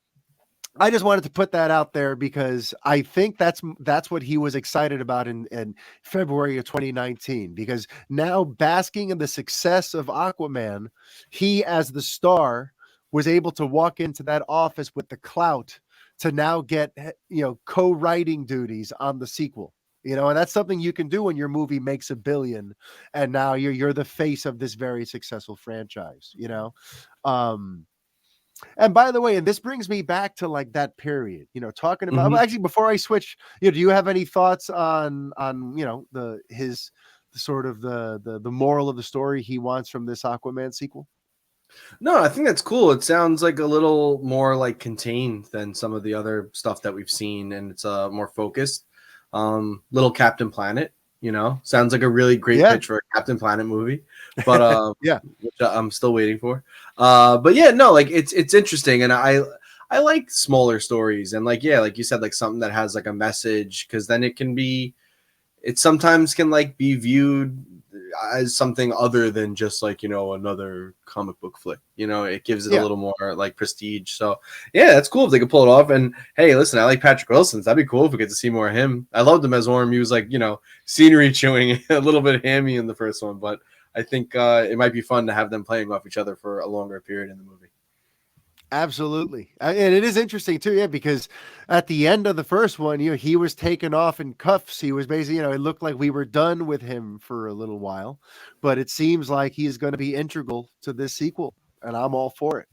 I just wanted to put that out there, because I think that's what he was excited about in February of 2019, because now, basking in the success of Aquaman, he, as the star, was able to walk into that office with the clout to now get, co-writing duties on the sequel. And that's something you can do when your movie makes $1 billion and now you're the face of this very successful franchise, and by the way, and this brings me back to like that period, talking about, actually, before I switch, do you have any thoughts on the moral of the story he wants from this Aquaman sequel? No, I think that's cool. It sounds like a little more like contained than some of the other stuff that we've seen, and it's more focused. Little Captain Planet, sounds like a really great pitch for a Captain Planet movie, but which I'm still waiting for. But yeah, no, like it's interesting, and I like smaller stories, and like you said, like something that has like a message, because then it sometimes can like be viewed as something other than just like, another comic book flick. It gives it a little more like prestige. So yeah, that's cool if they could pull it off. And hey, listen, I like Patrick Wilson. That'd be cool if we get to see more of him. I loved him as Orm. He was like, scenery chewing, a little bit hammy in the first one, but I think it might be fun to have them playing off each other for a longer period in the movie. Absolutely. And it is interesting too, because at the end of the first one, he was taken off in cuffs. He was basically, it looked like we were done with him for a little while, but it seems like he's going to be integral to this sequel, and I'm all for it.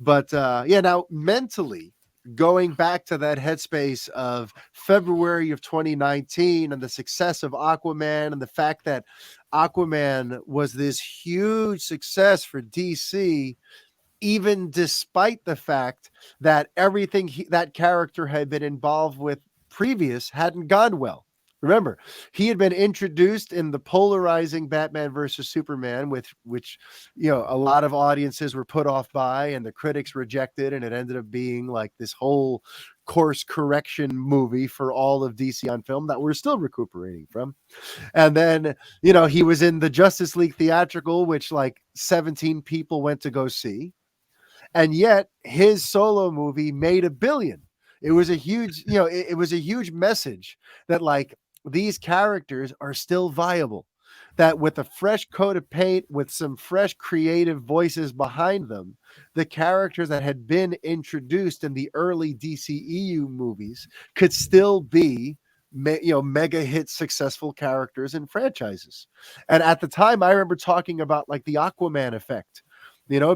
But now mentally, going back to that headspace of February of 2019 and the success of Aquaman, and the fact that Aquaman was this huge success for DC, even despite the fact that everything that character had been involved with previous hadn't gone well. Remember, he had been introduced in the polarizing Batman versus Superman, which a lot of audiences were put off by, and the critics rejected, and it ended up being like this whole course correction movie for all of DC on film that we're still recuperating from. And then, he was in the Justice League theatrical, which like 17 people went to go see. And yet his solo movie made $1 billion. It was a huge, it was a huge message that like these characters are still viable, that with a fresh coat of paint, with some fresh creative voices behind them, the characters that had been introduced in the early DCEU movies could still be mega hit successful characters and franchises. And at the time, I remember talking about like the Aquaman effect,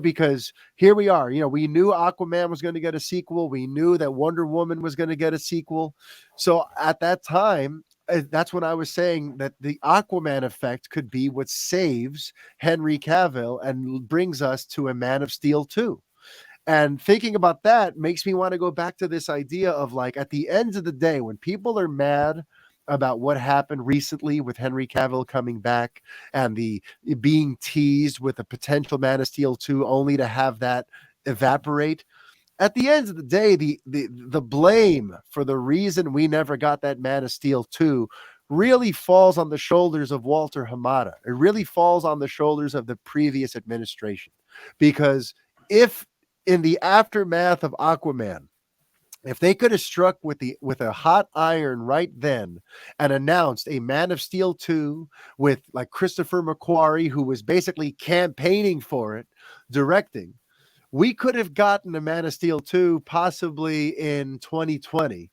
because here we are, we knew Aquaman was going to get a sequel. We knew that Wonder Woman was going to get a sequel. So at that time, that's when I was saying that the Aquaman effect could be what saves Henry Cavill and brings us to a Man of Steel 2. And thinking about that makes me want to go back to this idea of like, at the end of the day, when people are mad about what happened recently with Henry Cavill coming back and the being teased with a potential Man of Steel 2 only to have that evaporate. At the end of the day, the blame for the reason we never got that Man of Steel 2 really falls on the shoulders of Walter Hamada. It really falls on the shoulders of the previous administration. Because if in the aftermath of Aquaman, if they could have struck with a hot iron right then and announced a Man of Steel 2 with like Christopher McQuarrie, who was basically campaigning for it, directing, we could have gotten a Man of Steel 2 possibly in 2020.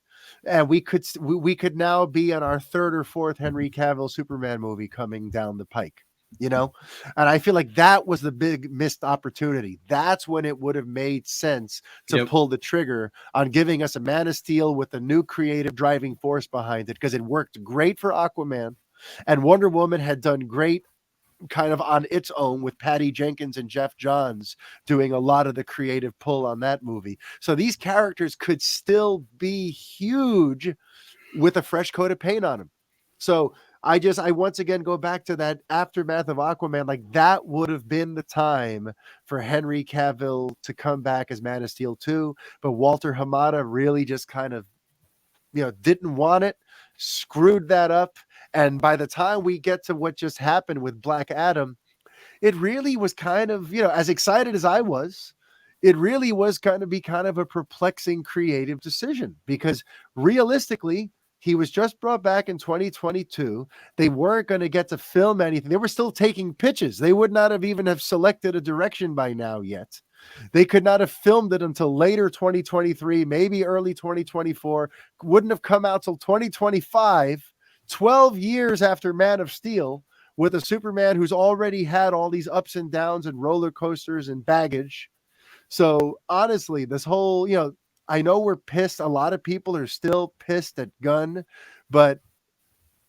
And we could now be on our third or fourth Henry Cavill Superman movie coming down the pike. And I feel like that was the big missed opportunity. That's when it would have made sense to pull the trigger on giving us a Man of Steel with a new creative driving force behind it, because it worked great for Aquaman, and Wonder Woman had done great kind of on its own with Patty Jenkins and Jeff Johns doing a lot of the creative pull on that movie. So these characters could still be huge with a fresh coat of paint on them. So I once again go back to that aftermath of Aquaman. Like, that would have been the time for Henry Cavill to come back as Man of Steel 2. But Walter Hamada really just kind of, didn't want it, screwed that up. And by the time we get to what just happened with Black Adam, it really was kind of, as excited as I was, it really was kind of a perplexing creative decision, because realistically, he was just brought back in 2022. They weren't going to get to film anything. They were still taking pitches. They would not have even have selected a direction by now yet. They could not have filmed it until later 2023, maybe early 2024. Wouldn't have come out till 2025, 12 years after Man of Steel, with a Superman who's already had all these ups and downs and roller coasters and baggage. So honestly, this whole, I know we're pissed. A lot of people are still pissed at Gunn, but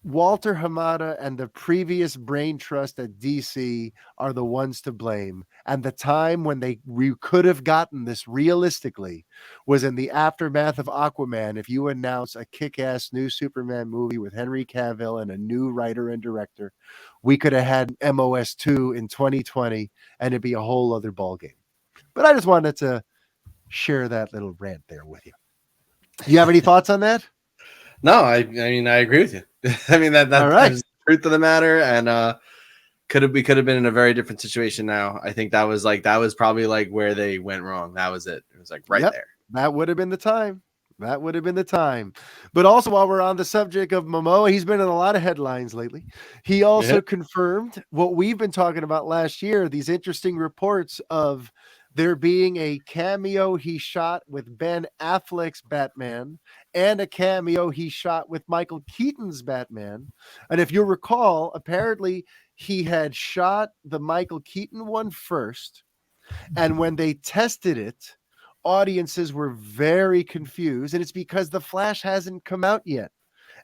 Walter Hamada and the previous brain trust at DC are the ones to blame. And the time when we could have gotten this realistically was in the aftermath of Aquaman. If you announce a kick-ass new Superman movie with Henry Cavill and a new writer and director, we could have had MOS 2 in 2020 and it'd be a whole other ballgame. But I just wanted to share that little rant there with you. Do you have any thoughts on that? No, I mean, I agree with you. I mean, that's the truth of the matter. And we could have been in a very different situation now. I think that was probably like where they went wrong. That was it. It was like there. That would have been the time. But also, while we're on the subject of Momoa, he's been in a lot of headlines lately. He also confirmed what we've been talking about last year, these interesting reports of there being a cameo he shot with Ben Affleck's Batman and a cameo he shot with Michael Keaton's Batman. And if you recall, apparently he had shot the Michael Keaton one first. And when they tested it, audiences were very confused. And it's because The Flash hasn't come out yet.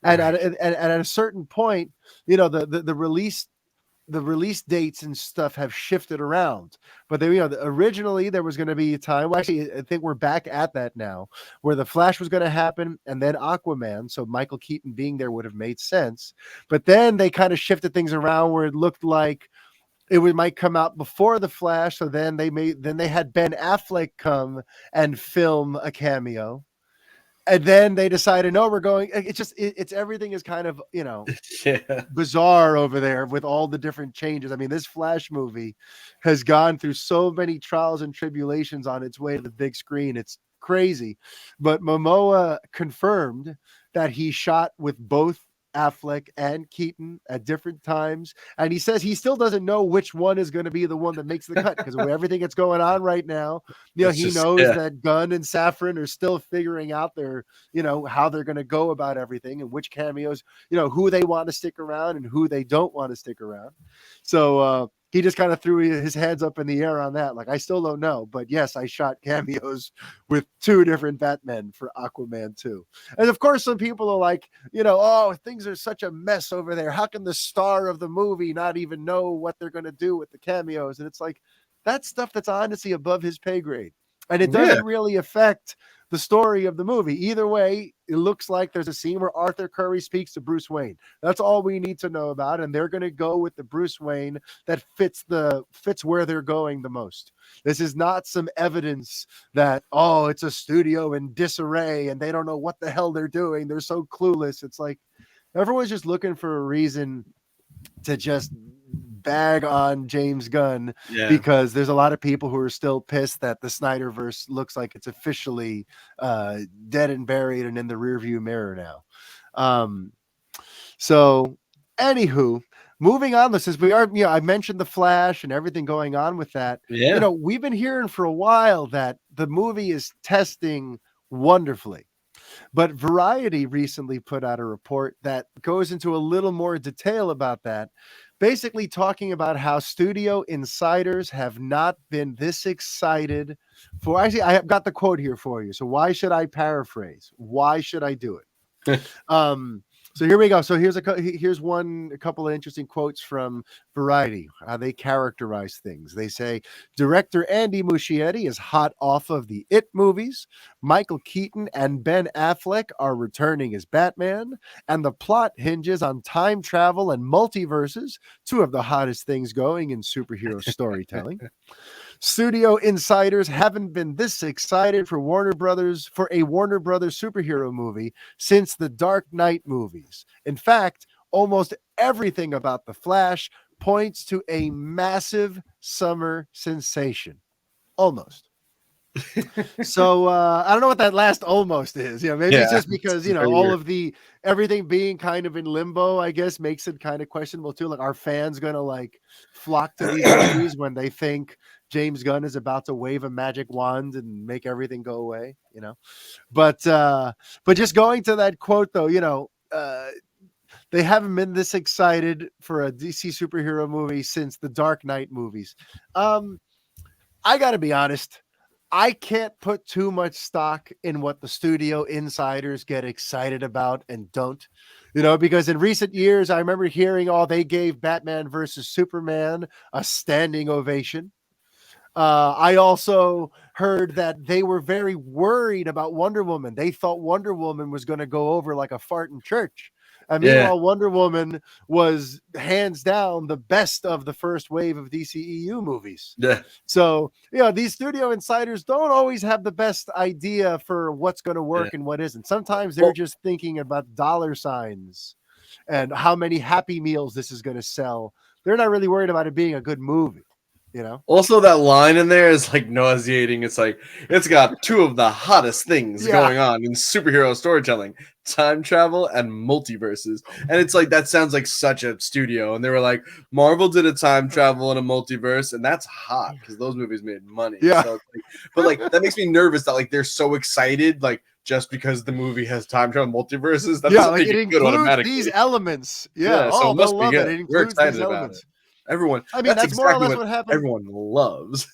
And at a certain point, the release dates and stuff have shifted around, but originally there was going to be a time. Well, actually, I think we're back at that now, where The Flash was going to happen and then Aquaman. So Michael Keaton being there would have made sense, but then they kind of shifted things around where it looked like it might come out before The Flash. So then they had Ben Affleck come and film a cameo. And then they decided, no, we're going. It's everything is kind of, bizarre over there with all the different changes. I mean, this Flash movie has gone through so many trials and tribulations on its way to the big screen. It's crazy. But Momoa confirmed that he shot with both Affleck and Keaton at different times. And he says he still doesn't know which one is going to be the one that makes the cut because of everything that's going on right now. He knows that Gunn and Safran are still figuring out their, how they're going to go about everything and which cameos, who they want to stick around and who they don't want to stick around. So, he just kind of threw his hands up in the air on that. Like, I still don't know, but yes, I shot cameos with 2 different Batmen for Aquaman 2. And of course, some people are like, oh, things are such a mess over there. How can the star of the movie not even know what they're going to do with the cameos? And it's like, that's stuff that's honestly above his pay grade. And it doesn't really affect the story of the movie. Either way, it looks like there's a scene where Arthur Curry speaks to Bruce Wayne. That's all we need to know about. And they're going to go with the Bruce Wayne that fits where they're going the most. This is not some evidence that, it's a studio in disarray and they don't know what the hell they're doing. They're so clueless. It's like everyone's just looking for a reason to just bag on James Gunn because there's a lot of people who are still pissed that the Snyderverse looks like it's officially dead and buried and in the rearview mirror now. So anywho, moving on, since we are, I mentioned the Flash and everything going on with that. We've been hearing for a while that the movie is testing wonderfully. But Variety recently put out a report that goes into a little more detail about that, basically talking about how studio insiders have not been this excited for. Actually, I have got the quote here for you. So why should I paraphrase? Why should I do it? So here we go. So here's a couple of interesting quotes from Variety, how they characterize things. They say, director Andy Muschietti is hot off of the It movies. Michael Keaton and Ben Affleck are returning as Batman, and the plot hinges on time travel and multiverses, 2 of the hottest things going in superhero storytelling. Studio insiders haven't been this excited for a Warner Brothers superhero movie since the Dark Knight movies. In fact, almost everything about The Flash points to a massive summer sensation. Almost. So I don't know what that last almost is. Maybe it's just because all of everything being kind of in limbo, I guess, makes it kind of questionable too. Like, are fans gonna flock to these movies when they think James Gunn is about to wave a magic wand and make everything go away? But just going to that quote though, they haven't been this excited for a DC superhero movie since the Dark Knight movies. I gotta be honest. I can't put too much stock in what the studio insiders get excited about and don't, because in recent years, I remember hearing, they gave Batman versus Superman a standing ovation. I also heard that they were very worried about Wonder Woman. They thought Wonder Woman was going to go over like a fart in church. And meanwhile, Wonder Woman was hands down the best of the first wave of DCEU movies. Yeah. So, these studio insiders don't always have the best idea for what's going to work and what isn't. Sometimes they're just thinking about dollar signs and how many Happy Meals this is going to sell. They're not really worried about it being a good movie. Also, that line in there is nauseating. It's it's got 2 of the hottest things going on in superhero storytelling: time travel and multiverses. And it's that sounds like such a studio. And they were like, Marvel did a time travel and a multiverse, and that's hot because those movies made money. Yeah. So but that makes me nervous that they're so excited just because the movie has time travel multiverses. That doesn't make it good automatically. These elements. So it must be good. It We're includes excited these about elements. it. Everyone. I mean, that's more or less what happened. Everyone loves.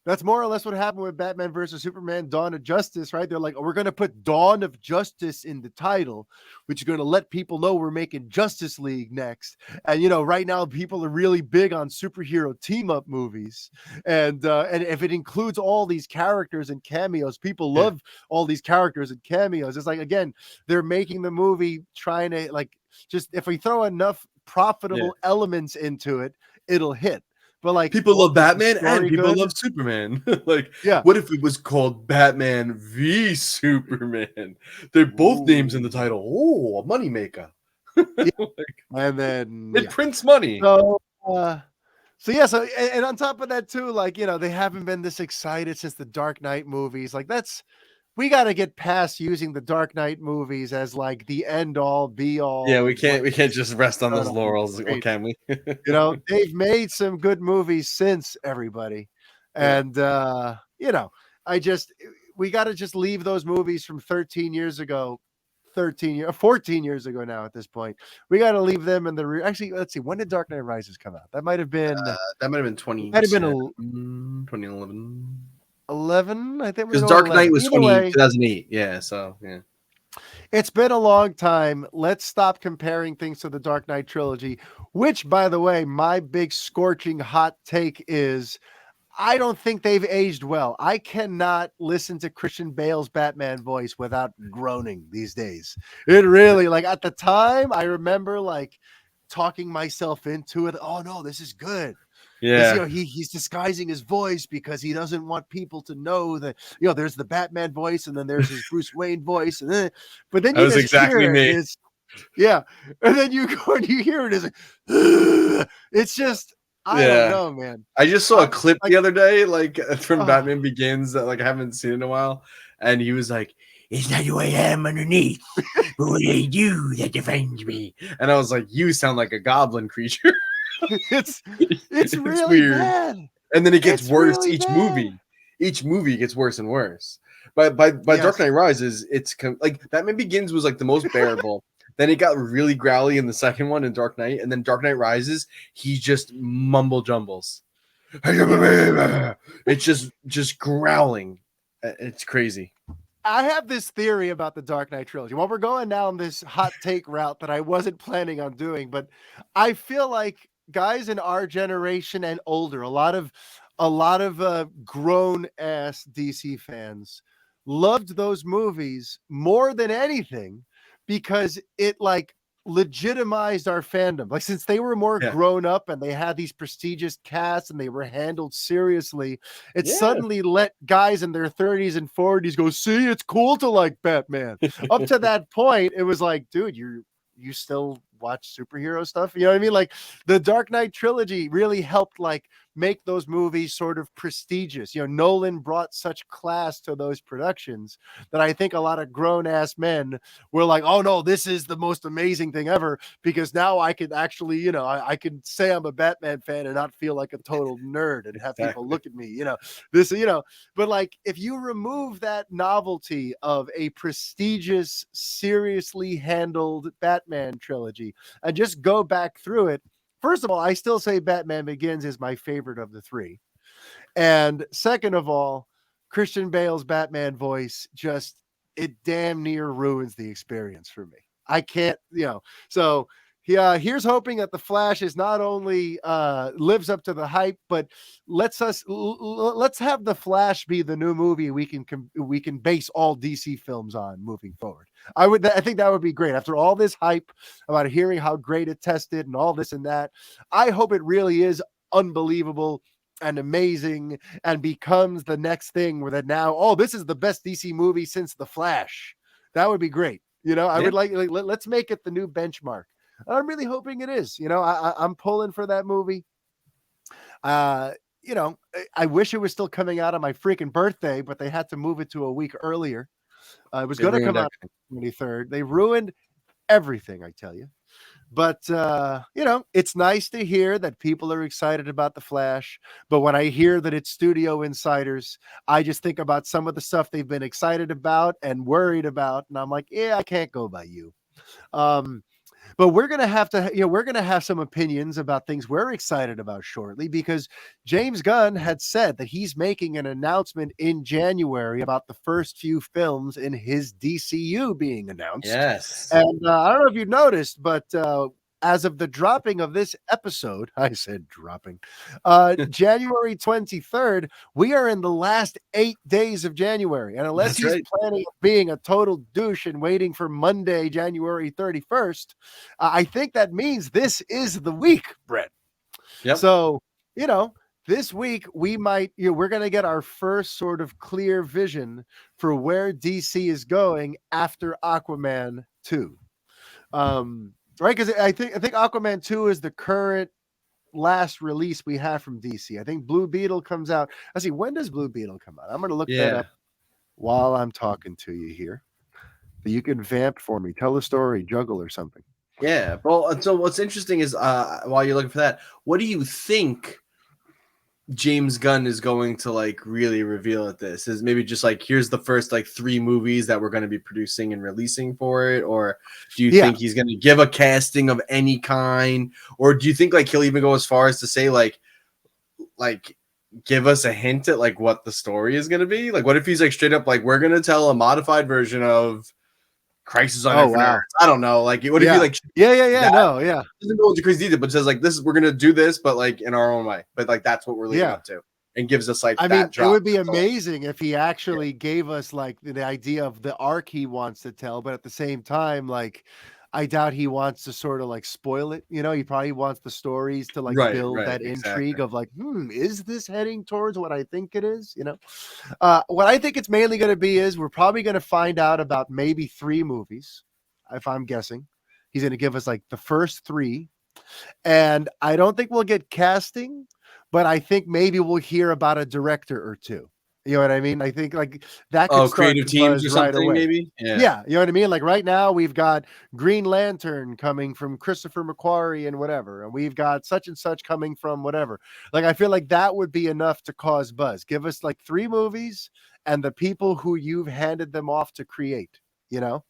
That's more or less what happened with Batman versus Superman: Dawn of Justice, right? They're like, we're going to put Dawn of Justice in the title, which is going to let people know we're making Justice League next. And right now people are really big on superhero team up movies, and if it includes all these characters and cameos, people love all these characters and cameos. It's again, they're making the movie trying to just if we throw enough profitable elements into it, it'll hit. But people love Batman and people love Superman. What if it was called Batman v Superman? They're both names in the title. Oh, a moneymaker. And then it prints money. So and on top of that too, they haven't been this excited since the Dark Knight movies. we got to get past using the Dark Knight movies as like the end all be all. Yeah, we can't just rest on those laurels, or can we? They've made some good movies since, everybody. And we got to just leave those movies from 13 years ago. 14 years ago now at this point. We got to leave them in the actually, let's see, when did Dark Knight Rises come out? That might have been 2011. 11, I think. Because Dark Knight was 2008. Yeah, so yeah. It's been a long time. Let's stop comparing things to the Dark Knight trilogy, which, by the way, my big scorching hot take is I don't think they've aged well. I cannot listen to Christian Bale's Batman voice without groaning these days. It really, like, at the time, I remember like talking myself into it. Oh no, this is good. Yeah, he's disguising his voice because he doesn't want people to know that there's the Batman voice and then there's his Bruce Wayne voice, and then but then that was exactly me. and then you go and you hear it as it's just I don't know, man. I just saw a clip the other day, like from Batman Begins, that like I haven't seen in a while, and he was like, "It's not who I am underneath, but what I do that defends me." And I was like, "You sound like a goblin creature." It's really weird. bad. And then it gets worse really each bad. Movie. Each movie gets worse and worse. But by Dark Knight Rises, it's like Batman Begins was like the most bearable. Then it got really growly in the second one in Dark Knight, and then Dark Knight Rises, he just mumble jumbles. It's just growling. It's crazy. I have this theory about the Dark Knight trilogy. Well, we're going down this hot take route that I wasn't planning on doing, but I feel like guys in our generation and older, a lot of grown ass DC fans loved those movies more than anything because it like legitimized our fandom. Like, since they were more grown up and they had these prestigious casts and they were handled seriously, it suddenly let guys in their 30s and 40s go, see, it's cool to like Batman. Up to that point, it was like, dude, you still watch superhero stuff? You know what I mean? Like, the Dark Knight trilogy really helped like make those movies sort of prestigious. Nolan brought such class to those productions that I think a lot of grown-ass men were like, oh no, this is the most amazing thing ever, because now I could actually, I could say I'm a Batman fan and not feel like a total nerd and have people look at me, but like, if you remove that novelty of a prestigious, seriously handled Batman trilogy and just go back through it, first of all, I still say Batman Begins is my favorite of the three. And second of all, Christian Bale's Batman voice it damn near ruins the experience for me. I can't, so here's hoping that The Flash is not only lives up to the hype, but let's have The Flash be the new movie we can base all DC films on moving forward. I think that would be great. After all this hype about hearing how great it tested and all this and that, I hope it really is unbelievable and amazing and becomes the next thing where that now, this is the best DC movie since The Flash. That would be gret. I would like let's make it the new benchmark. I'm really hoping it is. I'm pulling for that movie. I wish it was still coming out on my freaking birthday, but they had to move it to a week earlier. It was going to come out on the 23rd. They ruined everything, I tell you. But, it's nice to hear that people are excited about The Flash. But when I hear that it's studio insiders, I just think about some of the stuff they've been excited about and worried about. And I'm like, I can't go by you. But we're going to have some opinions about things we're excited about shortly, because James Gunn had said that he's making an announcement in January about the first few films in his DCU being announced. Yes. And I don't know if you noticed, but as of the dropping of this episode, I said dropping, January 23rd, we are in the last 8 days of January. And unless he's planning on being a total douche and waiting for Monday, January 31st, I think that means this is the week, Brett. Yep. So, this week we might, we're going to get our first sort of clear vision for where DC is going after Aquaman 2. Right, because I think Aquaman 2 is the current last release we have from DC. I think Blue Beetle comes out. When does Blue Beetle come out? I'm going to look that up. while I'm talking to you here. You can vamp for me, tell a story, juggle or something. Yeah. Well, so what's interesting is while you're looking for that, what do you think James Gunn is going to like really reveal at this? Is maybe just like here's the first like 3 movies that we're going to be producing and releasing for it, or do you think he's going to give a casting of any kind, or do you think like he'll even go as far as to say like give us a hint at like what the story is going to be? Like what if he's like straight up like we're going to tell a modified version of Crisis on Infinite Earths. I don't know. Like, what if you like? Doesn't go into crazy detail, but says like this. We're gonna do this, but like in our own way. But like that's what we're leading up to, and gives us like. I mean, it would be amazing if he actually gave us like the idea of the arc he wants to tell, but at the same time, like I doubt he wants to sort of like spoil it. You know, he probably wants the stories to like build that intrigue of like, is this heading towards what I think it is? You know, what I think it's mainly going to be is we're probably going to find out about maybe 3 movies, if I'm guessing. He's going to give us like the first 3, and I don't think we'll get casting, but I think maybe we'll hear about a director or 2. You know what I mean? I think like that could creative teams or something, maybe. Yeah, you know what I mean? Like right now we've got Green Lantern coming from Christopher McQuarrie and whatever, and we've got such and such coming from whatever. Like I feel like that would be enough to cause buzz. Give us like 3 movies and the people who you've handed them off to create, you know?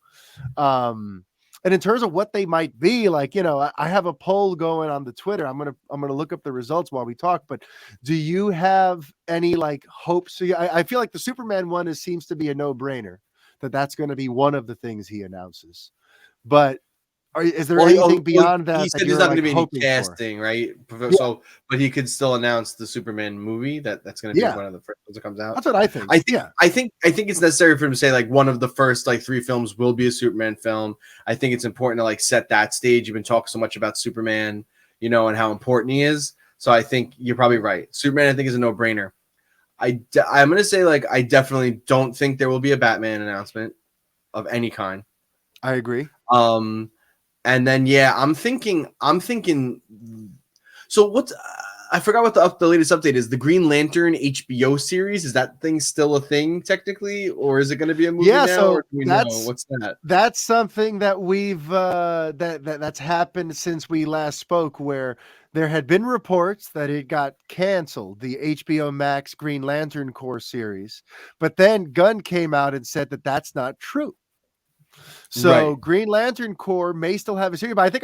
And in terms of what they might be, like, you know, I have a poll going on the Twitter. I'm gonna look up the results while we talk. But do you have any like hopes? So I feel like the Superman one seems to be a no-brainer. That's going to be one of the things he announces. But is there anything beyond that? He said there's not going to be any casting, right? So, but he could still announce the Superman movie. That's going to be one of the first ones that comes out. That's what I think. I think it's necessary for him to say like one of the first like 3 films will be a Superman film. I think it's important to like set that stage. You've been talking so much about Superman, you know, and how important he is. So I think you're probably right. Superman, I think, is a no-brainer. I'm going to say like I definitely don't think there will be a Batman announcement of any kind. I agree. And then, I'm thinking. So what's I forgot what the latest update is. The Green Lantern HBO series, is that thing still a thing technically, or is it going to be a movie now? So what's that? That's something that we've that's happened since we last spoke, where there had been reports that it got canceled, the HBO Max Green Lantern Corps series, but then Gunn came out and said that that's not true. So Green Lantern Corps may still have a series, but I think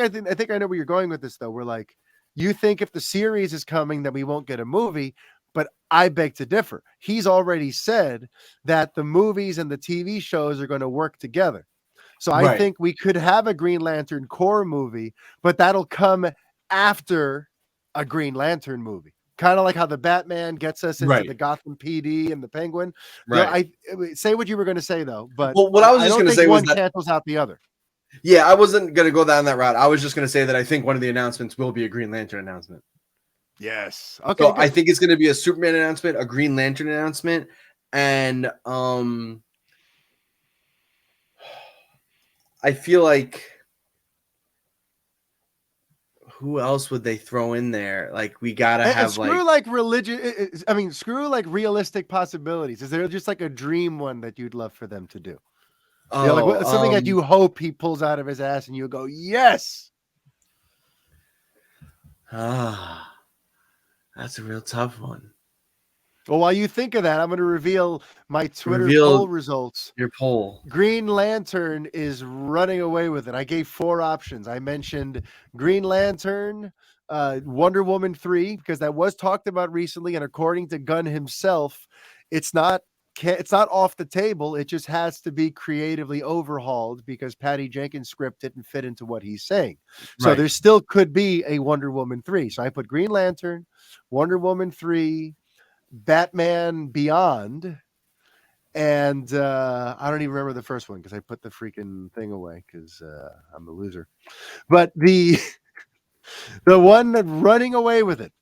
I know where you're going with this though. We're like, you think if the series is coming, then we won't get a movie, but I beg to differ. He's already said that the movies and the TV shows are going to work together. So I think we could have a Green Lantern Corps movie, but that'll come after a Green Lantern movie. Kind of like how the Batman gets us into the Gotham PD and the Penguin. Right. I say what you were going to say though, but what I was just going to say was one cancels out the other. Yeah, I wasn't going to go down that route. I was just going to say that I think one of the announcements will be a Green Lantern announcement. Yes. Okay. So I think it's going to be a Superman announcement, a Green Lantern announcement, and I feel like who else would they throw in there? Like we gotta have screw like religion. I mean, screw like realistic possibilities. Is there just like a dream one that you'd love for them to do? Like something that you hope he pulls out of his ass and you go, yes. That's a real tough one. Well, while you think of that, I'm going to reveal my Twitter poll results. Your poll. Green Lantern is running away with it. I gave 4 options. I mentioned Green Lantern, Wonder Woman 3, because that was talked about recently. And according to Gunn himself, it's not off the table. It just has to be creatively overhauled because Patty Jenkins' script didn't fit into what he's saying. So there still could be a Wonder Woman 3. So I put Green Lantern, Wonder Woman 3, Batman Beyond, and I don't even remember the first one because I put the freaking thing away because I'm a loser. But the one that running away with it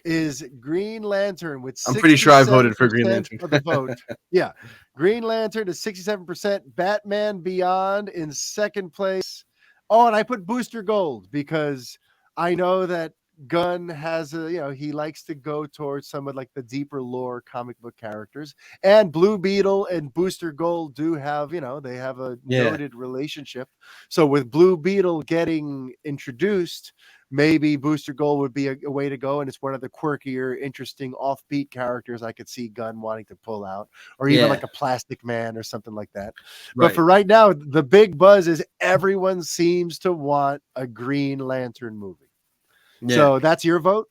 is Green Lantern with I'm pretty sure I voted for Green Lantern. Of the vote. Yeah. Green Lantern is 67%, Batman Beyond in second place. Oh, and I put Booster Gold because I know that Gunn has he likes to go towards some of like the deeper lore comic book characters, and Blue Beetle and Booster Gold do have, they have a noted relationship. So with Blue Beetle getting introduced, maybe Booster Gold would be a way to go, and it's one of the quirkier, interesting, offbeat characters I could see Gunn wanting to pull out, or even like a Plastic Man or something like that. Right. But for right now, the big buzz is everyone seems to want a Green Lantern movie. Yeah. So that's your vote?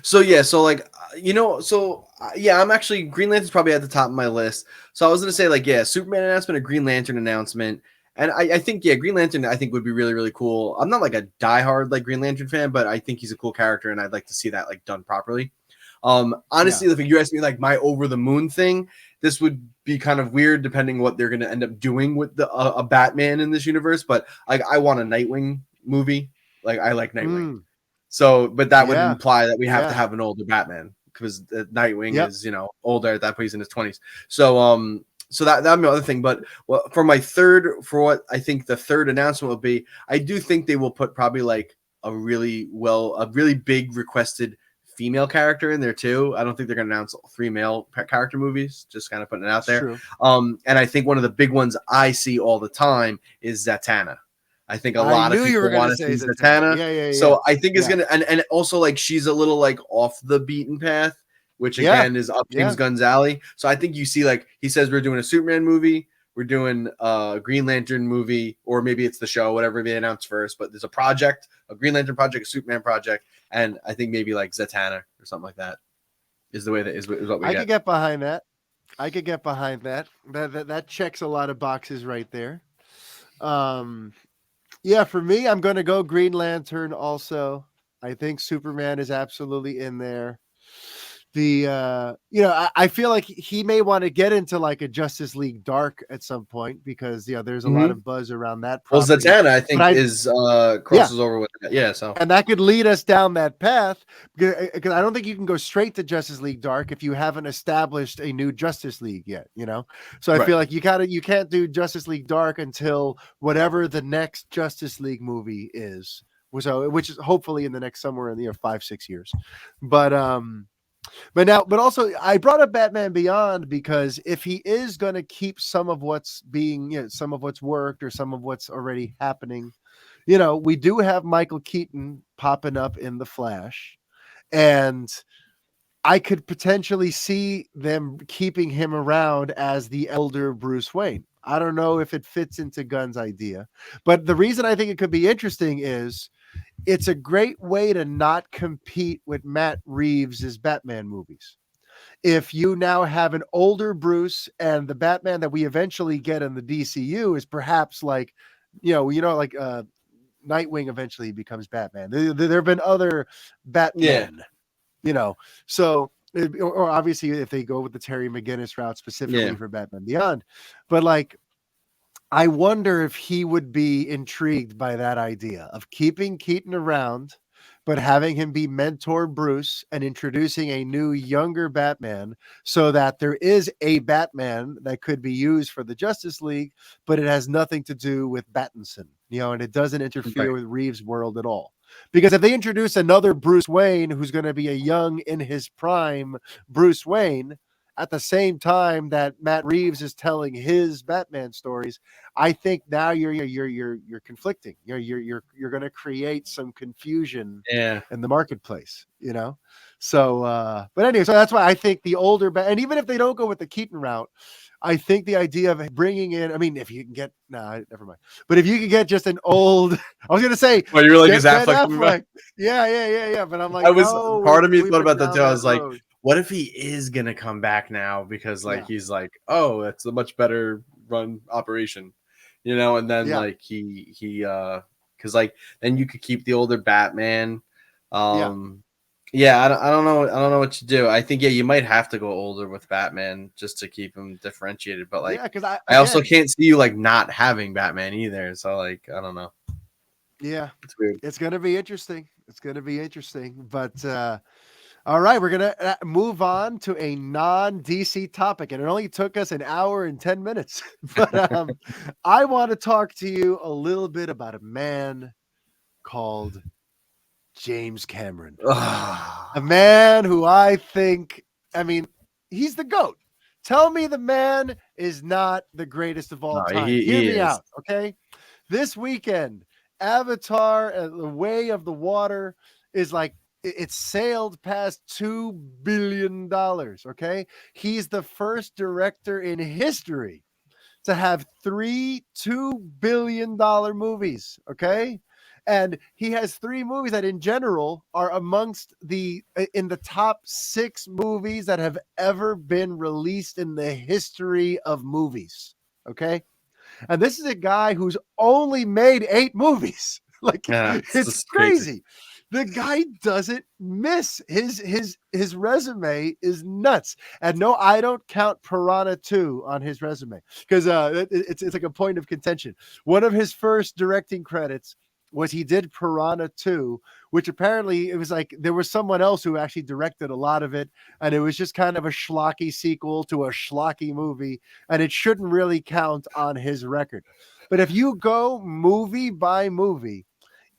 So yeah, so like I'm actually Green Lantern's probably at the top of my list. So I was gonna say like Superman announcement, a Green Lantern announcement, and I think Green Lantern I think would be really really cool. I'm not like a diehard like Green Lantern fan, but I think he's a cool character, and I'd like to see that like done properly. Honestly, if you ask me like my over the moon thing, this would be kind of weird depending what they're gonna end up doing with the a Batman in this universe. But like I want a Nightwing movie. Like I like Nightwing. So, but that would imply that we have to have an older Batman because Nightwing is, older at that point, he's in his 20s. So, so that'd be another thing. But for what I think the third announcement will be, I do think they will put probably like a really big requested female character in there too. I don't think they're going to announce 3 male character movies, just kind of putting it out there. True. And I think one of the big ones I see all the time is Zatanna. I think a lot of people want to see Zatanna. Yeah. So I think it's going to, and also like she's a little like off the beaten path, which again is up James Gunn's alley. So I think you see like, he says we're doing a Superman movie, we're doing a Green Lantern movie, or maybe it's the show, whatever they announce first, but there's a project, a Green Lantern project, a Superman project. And I think maybe like Zatanna or something like that is the way that is what we I could get behind that. That checks a lot of boxes right there. Yeah, for me, I'm going to go Green Lantern also. I think Superman is absolutely in there. I feel like he may want to get into like a Justice League Dark at some point because there's a lot of buzz around that property. Well, Zatanna I think crosses over with that. So and that could lead us down that path because I don't think you can go straight to Justice League Dark if you haven't established a new Justice League yet. So I feel like you can't do Justice League Dark until whatever the next Justice League movie is. So which is hopefully in the next somewhere in the 5-6 years, but also I brought up Batman Beyond because if he is going to keep some of what's being, some of what's worked or some of what's already happening, we do have Michael Keaton popping up in The Flash, and I could potentially see them keeping him around as the elder Bruce Wayne. I don't know if it fits into Gunn's idea, but the reason I think it could be interesting is it's a great way to not compete with Matt Reeves' Batman movies. If you now have an older Bruce and the Batman that we eventually get in the DCU is perhaps like, like Nightwing eventually becomes Batman. There have been other Batman, so or obviously if they go with the Terry McGinnis route specifically for Batman Beyond, but like, I wonder if he would be intrigued by that idea of keeping Keaton around, but having him be mentor Bruce and introducing a new, younger Batman so that there is a Batman that could be used for the Justice League, but it has nothing to do with Pattinson, and it doesn't interfere with Reeves' world at all. Because if they introduce another Bruce Wayne who's going to be a young in his prime Bruce Wayne, at the same time that Matt Reeves is telling his Batman stories, I think now you're conflicting. You're going to create some confusion in the marketplace, So, but anyway, so that's why I think the older and even if they don't go with the Keaton route, I think the idea of bringing in, I mean, if you can get, never mind. But if you can get just an old, I was going to say, well, you were like, is Affleck? Yeah. But I'm like, part of me thought about that too. I was like, what if he is going to come back now? Because like, he's like, oh, that's a much better run operation, and then like he cause like, then you could keep the older Batman. I don't know. I don't know what to do. I think, you might have to go older with Batman just to keep him differentiated. But like, because I also can't see you like not having Batman either. So like, I don't know. Yeah, it's weird. It's going to be interesting. But, all right, we're going to move on to a non-DC topic, and it only took us an hour and 10 minutes. But I want to talk to you a little bit about a man called James Cameron. A man who I think, he's the GOAT. Tell me the man is not the greatest of all time. Hear me out, okay? This weekend, Avatar, The Way of the Water is like, it sailed past $2 billion, okay? He's the first director in history to have 3 $2 billion movies, okay? And he has 3 movies that in general are amongst in the top 6 movies that have ever been released in the history of movies. Okay. And this is a guy who's only made 8 movies. It's crazy. The guy doesn't miss. His resume is nuts. And no, I don't count Piranha 2 on his resume because it's like a point of contention. One of his first directing credits was he did Piranha 2, which apparently it was like there was someone else who actually directed a lot of it, and it was just kind of a schlocky sequel to a schlocky movie, and it shouldn't really count on his record. But if you go movie by movie,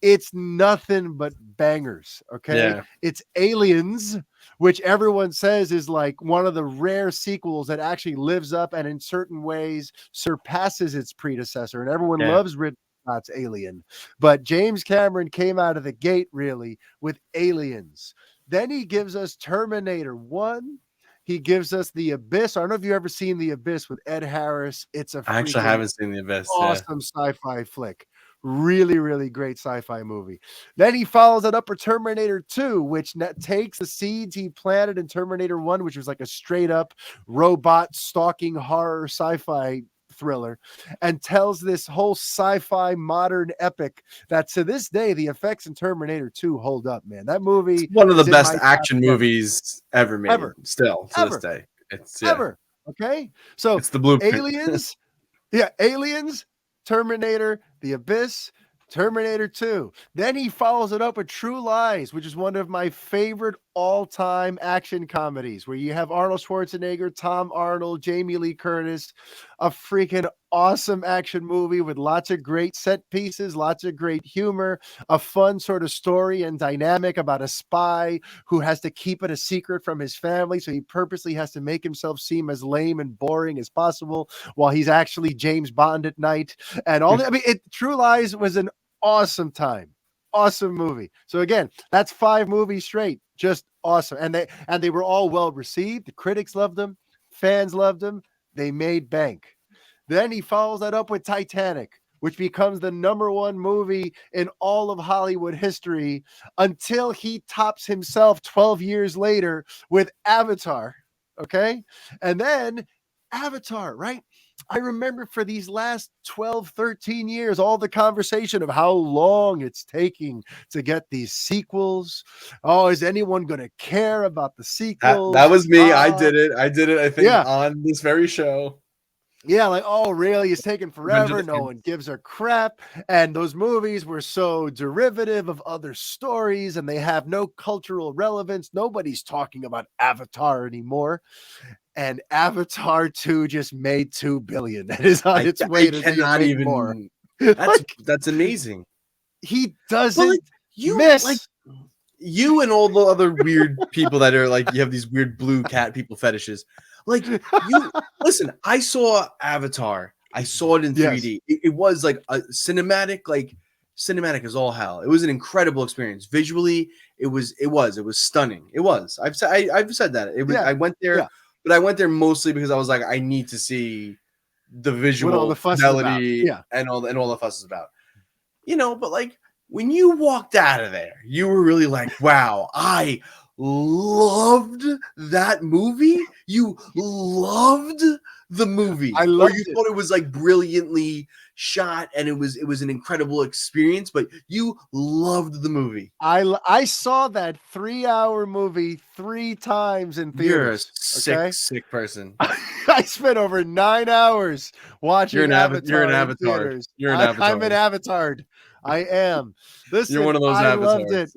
it's nothing but bangers, okay? Yeah. It's Aliens, which everyone says is like one of the rare sequels that actually lives up and in certain ways surpasses its predecessor, and everyone loves Ridley Scott's Alien. But James Cameron came out of the gate really with Aliens. Then he gives us Terminator 1. He gives us The Abyss. I don't know if you've ever seen The Abyss with Ed Harris. It's I actually haven't seen The Abyss. Awesome sci-fi flick. Really, really great sci-fi movie. Then he follows it up with Terminator 2, which takes the seeds he planted in Terminator 1, which was like a straight up robot stalking horror sci-fi thriller, and tells this whole sci-fi modern epic that to this day the effects in Terminator 2 hold up, man. That movie is one of the best action movies ever made. Still to this day. It's ever. Okay. So it's the blueprint. Aliens. Aliens, Terminator, The Abyss, Terminator 2. Then he follows it up with True Lies, which is one of my favorite all-time action comedies, where you have Arnold Schwarzenegger, Tom Arnold, Jamie Lee Curtis, a freaking awesome action movie with lots of great set pieces, lots of great humor, a fun sort of story and dynamic about a spy who has to keep it a secret from his family, so he purposely has to make himself seem as lame and boring as possible while he's actually James Bond at night. And all True Lies was an awesome time. Awesome movie. So again, that's 5 movies straight. Just awesome. And they were all well received. The critics loved them. Fans loved them. They made bank. Then he follows that up with Titanic, which becomes the #1 movie in all of Hollywood history until he tops himself 12 years later with Avatar. Okay. And then Avatar, right? I remember for these last 12, 13 years, all the conversation of how long it's taking to get these sequels. Oh, is anyone going to care about the sequels? That was me. I did it, I think, on this very show. Yeah, like, oh, really? It's taking forever. No one gives a crap. And those movies were so derivative of other stories, and they have no cultural relevance. Nobody's talking about Avatar anymore. And Avatar 2 just made $2 billion. That is on its way to cannot even more. That's amazing. He doesn't miss. Like, you and all the other weird people that are like, you have these weird blue cat people fetishes. Like, you listen, I saw Avatar. I saw it in 3D. It was like a cinematic as all hell. It was an incredible experience. Visually, it was stunning. It was. I've said that. It was. I went there, but I went there mostly because I was like, I need to see the visual fidelity and all the fuss is about. But like when you walked out of there, you were really like, wow, I loved that movie. You loved the movie. I loved it. Thought it was like brilliantly shot and it was an incredible experience, but you loved the movie. I saw that 3-hour movie 3 times in theaters. You're a sick person. I spent over 9 hours watching Avatar. You're an avatar. I'm an avatar. I am. Listen, you're one of those avatars. Loved it.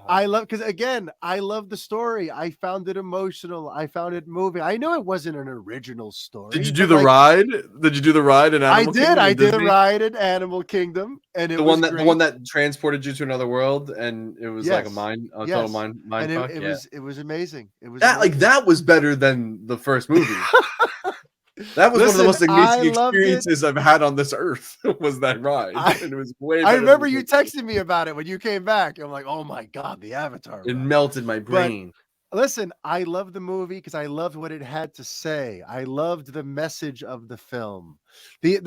I love because again, I love the story. I found it emotional. I found it moving. I know it wasn't an original story. Did you do the ride? Did you do the ride in Animal Kingdom? I did a ride in Animal Kingdom, and it was the one that transported you to another world, and it was like a total mind and fuck. It was amazing. It was that amazing. that was better than the first movie. That was one of the most amazing experiences I've had on this earth. Was that ride? And it was way better. I remember you texting me about it when you came back. I'm like, oh my god, the Avatar ride. It melted my brain. But listen, I loved the movie because I loved what it had to say. I loved the message of the film. The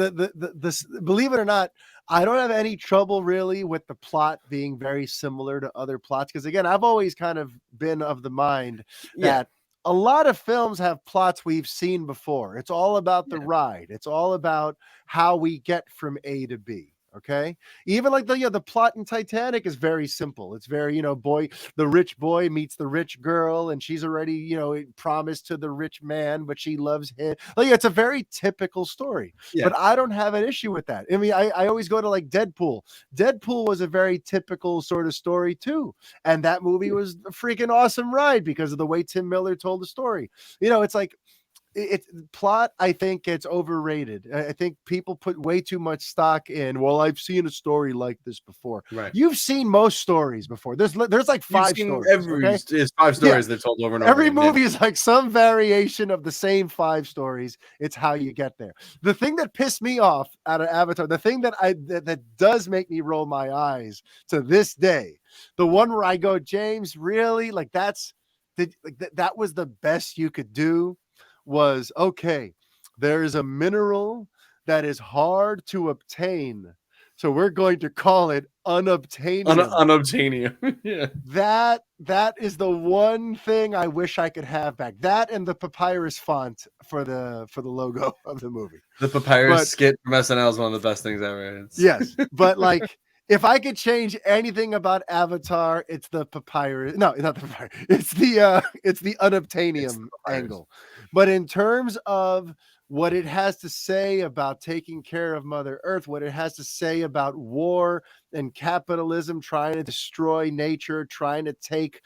believe it or not, I don't have any trouble really with the plot being very similar to other plots because again, I've always kind of been of the mind that a lot of films have plots we've seen before. It's all about the ride. It's all about how we get from A to B. Okay. Even like the plot in Titanic is very simple. It's very, the rich boy meets the rich girl and she's already, promised to the rich man, but she loves him. Like it's a very typical story, but I don't have an issue with that. I mean, I always go to like Deadpool. Deadpool was a very typical sort of story too. And that movie was a freaking awesome ride because of the way Tim Miller told the story. It's like, it's plot. I think it's overrated. I think people put way too much stock in. Well, I've seen a story like this before. Right. You've seen most stories before. There's like five stories. There's 5 stories they've told over and over. Every movie is like some variation of the same 5 stories. It's how you get there. The thing that pissed me off out of Avatar, the thing that does make me roll my eyes to this day, the one where I go, James, really? Like that was the best you could do. Was okay, there is a mineral that is hard to obtain, so we're going to call it unobtainium. Unobtainium. Yeah, that is the one thing I wish I could have back. That and the papyrus font for the logo of the movie. The papyrus skit from SNL is one of the best things ever. Yes, but like if I could change anything about Avatar, it's the papyrus. No, not the papyrus. It's the unobtainium angle. But in terms of what it has to say about taking care of Mother Earth, what it has to say about war and capitalism trying to destroy nature, trying to take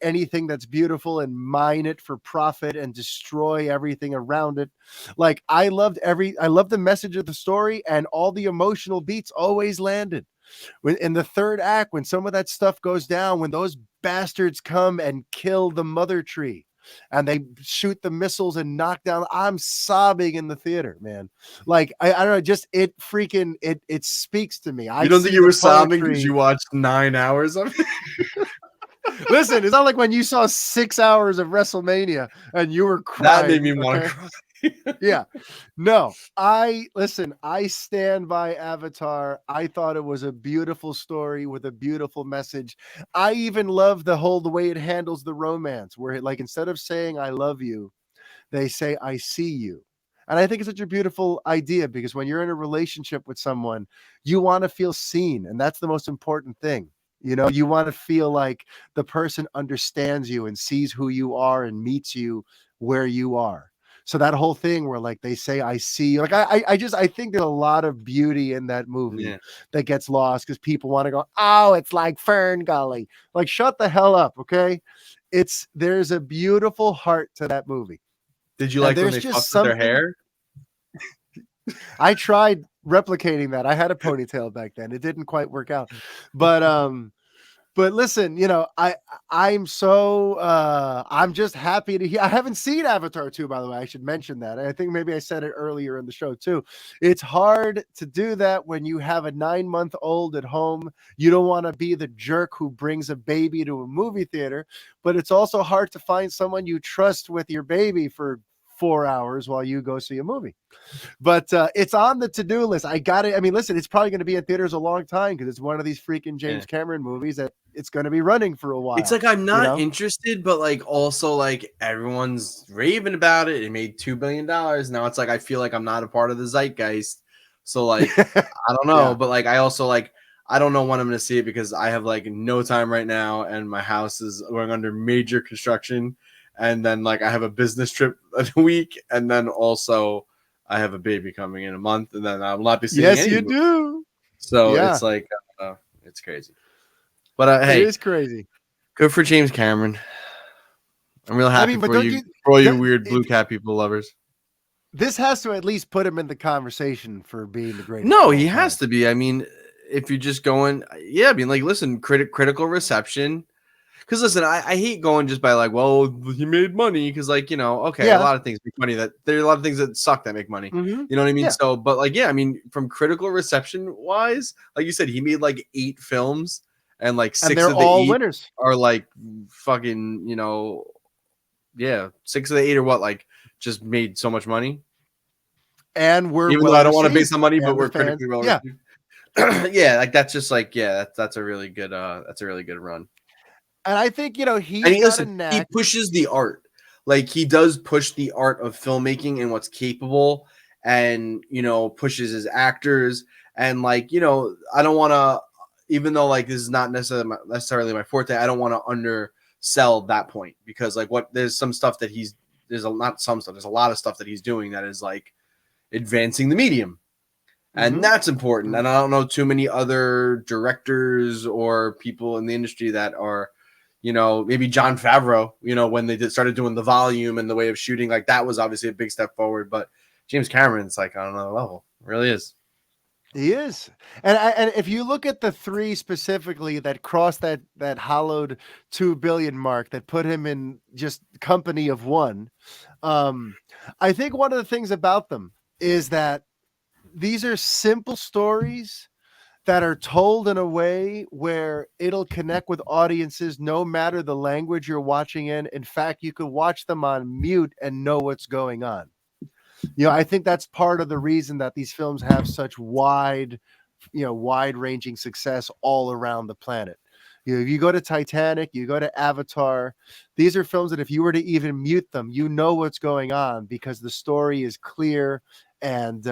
anything that's beautiful and mine it for profit and destroy everything around it. Like I loved the message of the story, and all the emotional beats always landed. When in the third act, when some of that stuff goes down, when those bastards come and kill the mother tree and they shoot the missiles and knock down, I'm sobbing in the theater, man. Like I don't know, just it speaks to me. You don't think you were sobbing because you watched 9 hours of it? Listen, it's not like when you saw 6 hours of WrestleMania and you were crying. That made me want to cry. Yeah, no, I stand by Avatar. I thought it was a beautiful story with a beautiful message. I even love the way it handles the romance, where like instead of saying I love you, they say I see you. And I think it's such a beautiful idea because when you're in a relationship with someone, you want to feel seen, and that's the most important thing. You want to feel like the person understands you and sees who you are and meets you where you are. So that whole thing where like they say, I see you, like, I think there's a lot of beauty in that movie that gets lost because people want to go, oh, it's like Fern Gully. Like, shut the hell up. Okay. There's a beautiful heart to that movie. Did you like when they fucked with their hair? I tried replicating that. I had a ponytail back then. It didn't quite work out, but listen, I'm just happy to hear. I haven't seen Avatar 2, by the way. I should mention that. I think maybe I said it earlier in the show too. It's hard to do that when you have a 9-month-old at home. You don't want to be the jerk who brings a baby to a movie theater, but it's also hard to find someone you trust with your baby for 4 hours while you go see a movie. But it's on the to-do list. I got it. I mean, listen, it's probably going to be in theaters a long time because it's one of these freaking James Cameron movies that it's going to be running for a while. It's like I'm not interested, but like also like everyone's raving about it. It made $2 billion. Now it's like I feel like I'm not a part of the zeitgeist. So like I don't know, but like I also like I don't know when I'm going to see it because I have like no time right now and my house is going under major construction. And then like I have a business trip a week, and then also I have a baby coming in a month, and then I'll not be seeing. Yes, you do. So it's like it's crazy. But hey, it is crazy. Good for James Cameron. I'm real happy for all you weird blue cat people lovers. This has to at least put him in the conversation for being the greatest. No, he has to be. I mean, if you're just going, yeah, I mean, like, listen, critical reception. Because listen, I hate going just by like, well, he made money because, like, you know, okay, a lot of things make money. That there are a lot of things that suck that make money. Mm-hmm. You know what I mean? Yeah. So, but like, yeah, I mean, from critical reception wise, like you said, he made like 8 films, and like 6 of the all 8 winners are like fucking, you know, yeah, 6 of the 8 are what, like, just made so much money. And we're even though I don't want to base on money, but we're critically well received. Yeah, like that's just like, yeah, that's a really good run. And I think, you know, he pushes the art. Like, he does push the art of filmmaking and what's capable, and, you know, pushes his actors. And, like, you know, I don't want to, even though, like, this is not necessarily my forte, I don't want to undersell that point, because, like, there's some stuff that there's a lot of stuff that he's doing that is, like, advancing the medium. And that's important. And I don't know too many other directors or people in the industry that are, you know, maybe Jon Favreau, you know, when they started doing the volume and the way of shooting, like, that was obviously a big step forward. But James Cameron's like on another level. It really is. He is. And if you look at the 3 specifically that crossed that hollowed 2 billion mark, that put him in just company of one, I think one of the things about them is that these are simple stories that are told in a way where it'll connect with audiences no matter the language you're watching in. In fact, you could watch them on mute and know what's going on. You know, I think that's part of the reason that these films have such wide-ranging success all around the planet. You know, if you go to Titanic, you go to Avatar, these are films that if you were to even mute them, you know what's going on because the story is clear. And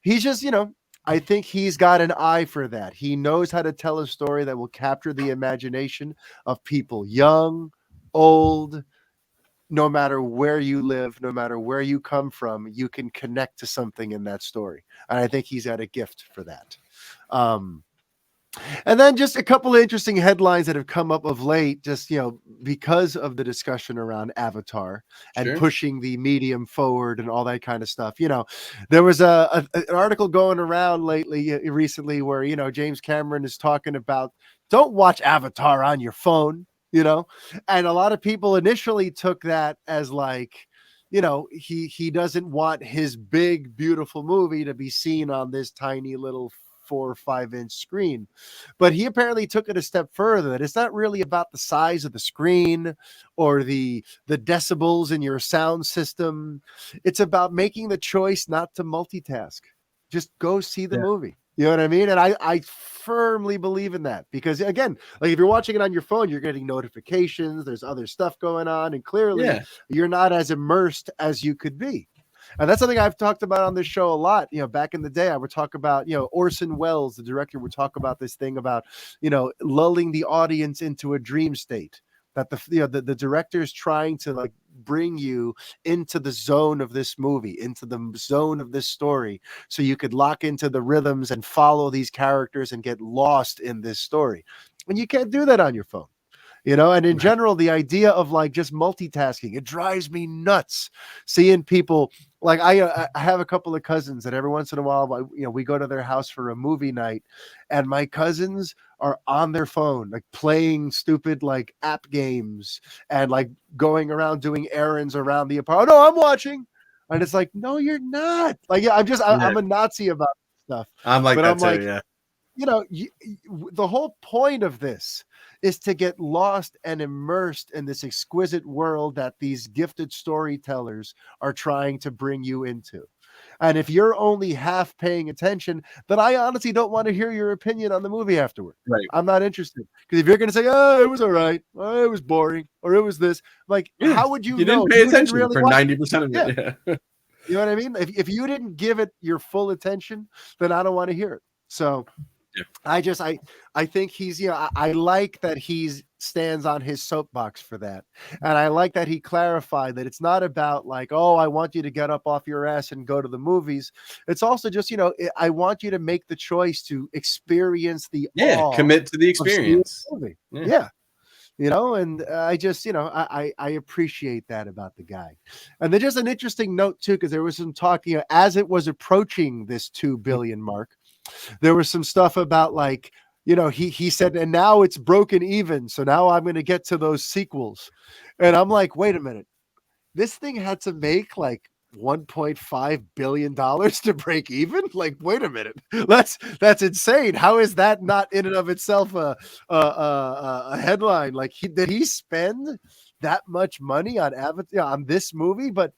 he's just, you know, I think he's got an eye for that. He knows how to tell a story that will capture the imagination of people, young, old, no matter where you live, no matter where you come from, you can connect to something in that story. And I think he's got a gift for that. And then just a couple of interesting headlines that have come up of late, just, you know, because of the discussion around Avatar and pushing the medium forward and all that kind of stuff. You know, there was an article going around recently where, you know, James Cameron is talking about, don't watch Avatar on your phone, you know, and a lot of people initially took that as like, you know, he doesn't want his big, beautiful movie to be seen on this tiny little 4 or 5 inch screen. But he apparently took it a step further, that it's not really about the size of the screen or the decibels in your sound system. It's about making the choice not to multitask. Just go see the movie. You know what I mean? And I firmly believe in that, because again, like, if you're watching it on your phone, you're getting notifications, there's other stuff going on, and clearly you're not as immersed as you could be. And that's something I've talked about on this show a lot. You know, back in the day, I would talk about, you know, Orson Welles, the director, would talk about this thing about, you know, lulling the audience into a dream state. That the director is trying to, like, bring you into the zone of this movie, into the zone of this story, so you could lock into the rhythms and follow these characters and get lost in this story. And you can't do that on your phone. You know, and in general, the idea of, like, just multitasking, it drives me nuts. Seeing people, like, I have a couple of cousins that every once in a while, you know, we go to their house for a movie night, and my cousins are on their phone, like, playing stupid, like, app games and, like, going around doing errands around the apartment. Oh, no, I'm watching. And it's like, no, you're not. Like, yeah, I'm a Nazi about stuff. I'm like, but that too, yeah. You know, the whole point of this is to get lost and immersed in this exquisite world that these gifted storytellers are trying to bring you into. And if you're only half paying attention, then I honestly don't want to hear your opinion on the movie afterward. Right. I'm not interested. Because if you're going to say, oh, it was all right, oh, it was boring, or it was this, like, how would you know? Didn't pay attention really for 90% of it. Yeah. You know what I mean? If you didn't give it your full attention, then I don't want to hear it. So I think he's, you know, I like that he's stands on his soapbox for that. And I like that he clarified that it's not about like, oh, I want you to get up off your ass and go to the movies. It's also just, I want you to make the choice to experience the awe, commit to the experience. Yeah. And I just, I appreciate that about the guy. And then just an interesting note too, because there was some talk, as it was approaching this 2 billion mark, there was some stuff about like, he said, and now it's broken even. So now I'm going to get to those sequels. And I'm like, wait a minute. This thing had to make like $1.5 billion to break even. Like, wait a minute. That's insane. How is that not in and of itself a headline? Like, did he spend that much money on on this movie? But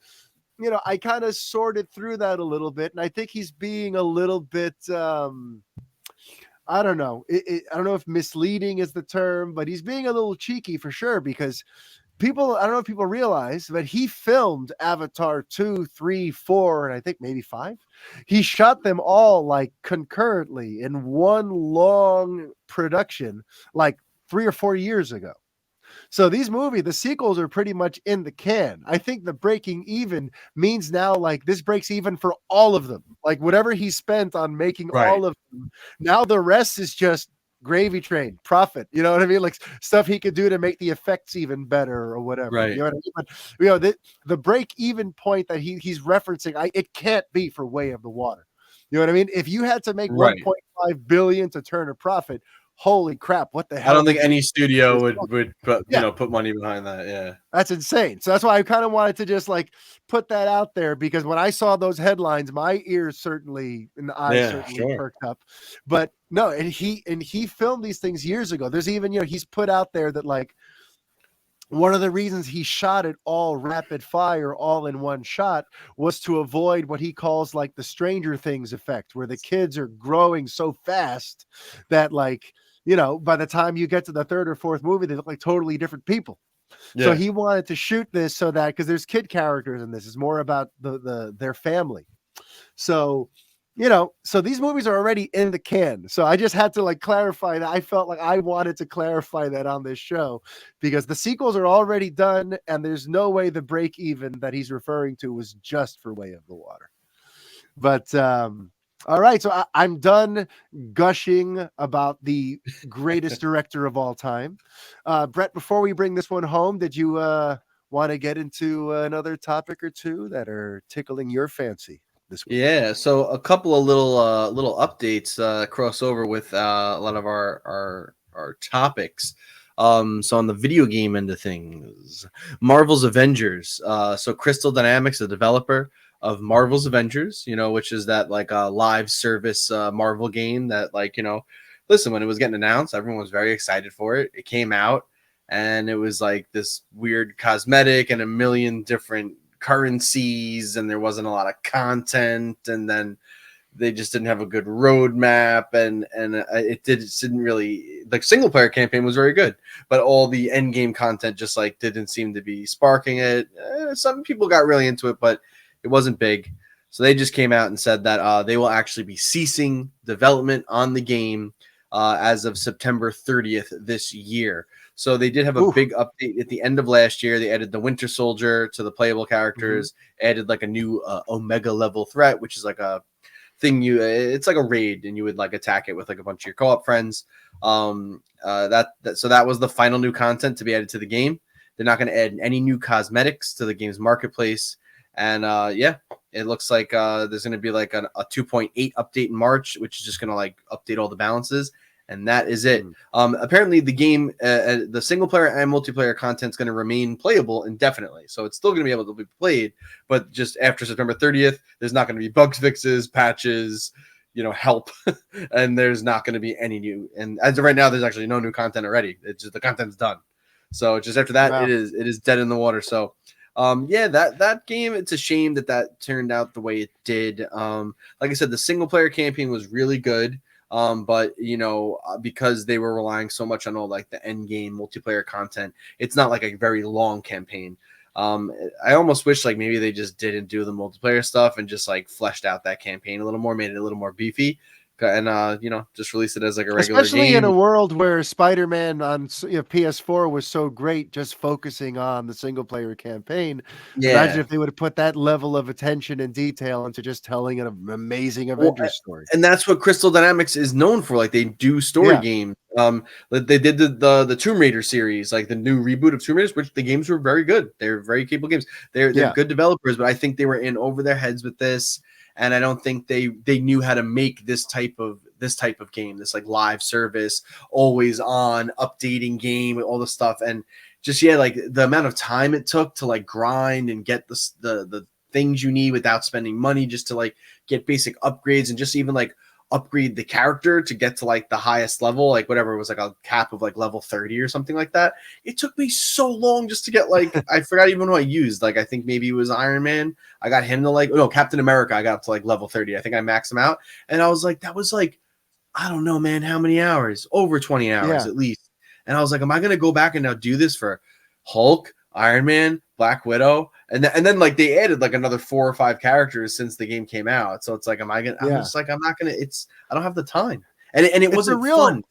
I kind of sorted through that a little bit, and I think he's being a little bit I don't know. I don't know if misleading is the term, but he's being a little cheeky for sure, because I don't know if people realize, but he filmed Avatar 2, 3, 4, and I think maybe 5. He shot them all like concurrently in one long production, like 3 or 4 years ago. So these movies, the sequels are pretty much in the can. I think the breaking even means now like this breaks even for all of them. Like whatever he spent on making all of them, now the rest is just gravy train profit. You know what I mean? Like stuff he could do to make the effects even better or whatever. Right. You know what I mean? But the break even point that he's referencing, it can't be for Way of the Water. You know what I mean? If you had to make 1.5 billion to turn a profit, holy crap, what the hell? I don't think any studio would put, put money behind that. Yeah. That's insane. So that's why I kind of wanted to just like put that out there, because when I saw those headlines, my ears certainly and eyes certainly perked up. But no, and he filmed these things years ago. There's even, he's put out there that like one of the reasons he shot it all rapid fire, all in one shot, was to avoid what he calls like the Stranger Things effect, where the kids are growing so fast that like, by the time you get to the third or fourth movie, they look like totally different people. Yeah. So he wanted to shoot this so that, because there's kid characters in this, it's more about their family. So, so these movies are already in the can. So I just had to like clarify that. I felt like I wanted to clarify that on this show, because the sequels are already done, and there's no way the break even that he's referring to was just for Way of the Water. But, all right, so I'm done gushing about the greatest director of all time. Brett, before we bring this one home, did you want to get into another topic or two that are tickling your fancy this week? Yeah, so a couple of little updates cross over with a lot of our topics. So on the video game end of things, Marvel's Avengers. So Crystal Dynamics, the developer of Marvel's Avengers, which is that like a live service Marvel game that like, listen, when it was getting announced, everyone was very excited for it. It came out and it was like this weird cosmetic and a million different currencies, and there wasn't a lot of content, and then they just didn't have a good roadmap, and it didn't really, like, single player campaign was very good, but all the end game content just like didn't seem to be sparking it. Some people got really into it, but it wasn't big. So they just came out and said that they will actually be ceasing development on the game as of September 30th this year. So they did have a big update at the end of last year. They added the Winter Soldier to the playable characters, added like a new Omega level threat, which is like a thing it's like a raid, and you would like attack it with like a bunch of your co-op friends. So that was the final new content to be added to the game. They're not going to add any new cosmetics to the game's marketplace. And it looks like there's going to be like a 2.8 update in March, which is just going to like update all the balances. And that is it. Apparently, the game, the single player and multiplayer content is going to remain playable indefinitely. So it's still going to be able to be played, but just after September 30th, there's not going to be bug fixes, patches, help, and there's not going to be any new. And as of right now, there's actually no new content already. It's just the content's done. So just after that, it is dead in the water. So that game, it's a shame that turned out the way it did. Like I said, the single player campaign was really good. But because they were relying so much on all like the end game multiplayer content, it's not like a very long campaign. I almost wish like maybe they just didn't do the multiplayer stuff and just like fleshed out that campaign a little more, made it a little more beefy, and just released it as like a regular Especially game. in a world where Spider-Man on PS4 was so great, just focusing on the single player campaign. Imagine if they would have put that level of attention and detail into just telling an amazing Avengers story. And that's what Crystal Dynamics is known for. Like, they do story games. They did the Tomb Raider series, like the new reboot of Tomb Raider, which the games were very good. They're very capable games. They're good developers, but I think they were in over their heads with this, and I don't think they knew how to make this type of game, this like live service, always on, updating game, all the stuff, and just like the amount of time it took to like grind and get the things you need without spending money, just to like get basic upgrades and just even like upgrade the character to get to like the highest level, like whatever it was, like a cap of like level 30 or something like that. It took me so long just to get like I forgot even who I used. Like, I think maybe it was Iron Man. I got him to Captain America. I got up to like level 30. I think I maxed him out, and I was like, that was like, I don't know, man, how many hours? Over 20 hours at least. And I was like, am I gonna go back and now do this for Hulk, Iron Man, Black Widow, and then like they added like another 4 or 5 characters since the game came out. So it's like, am I gonna? I'm just like, I'm not gonna. I don't have the time, and it wasn't fun.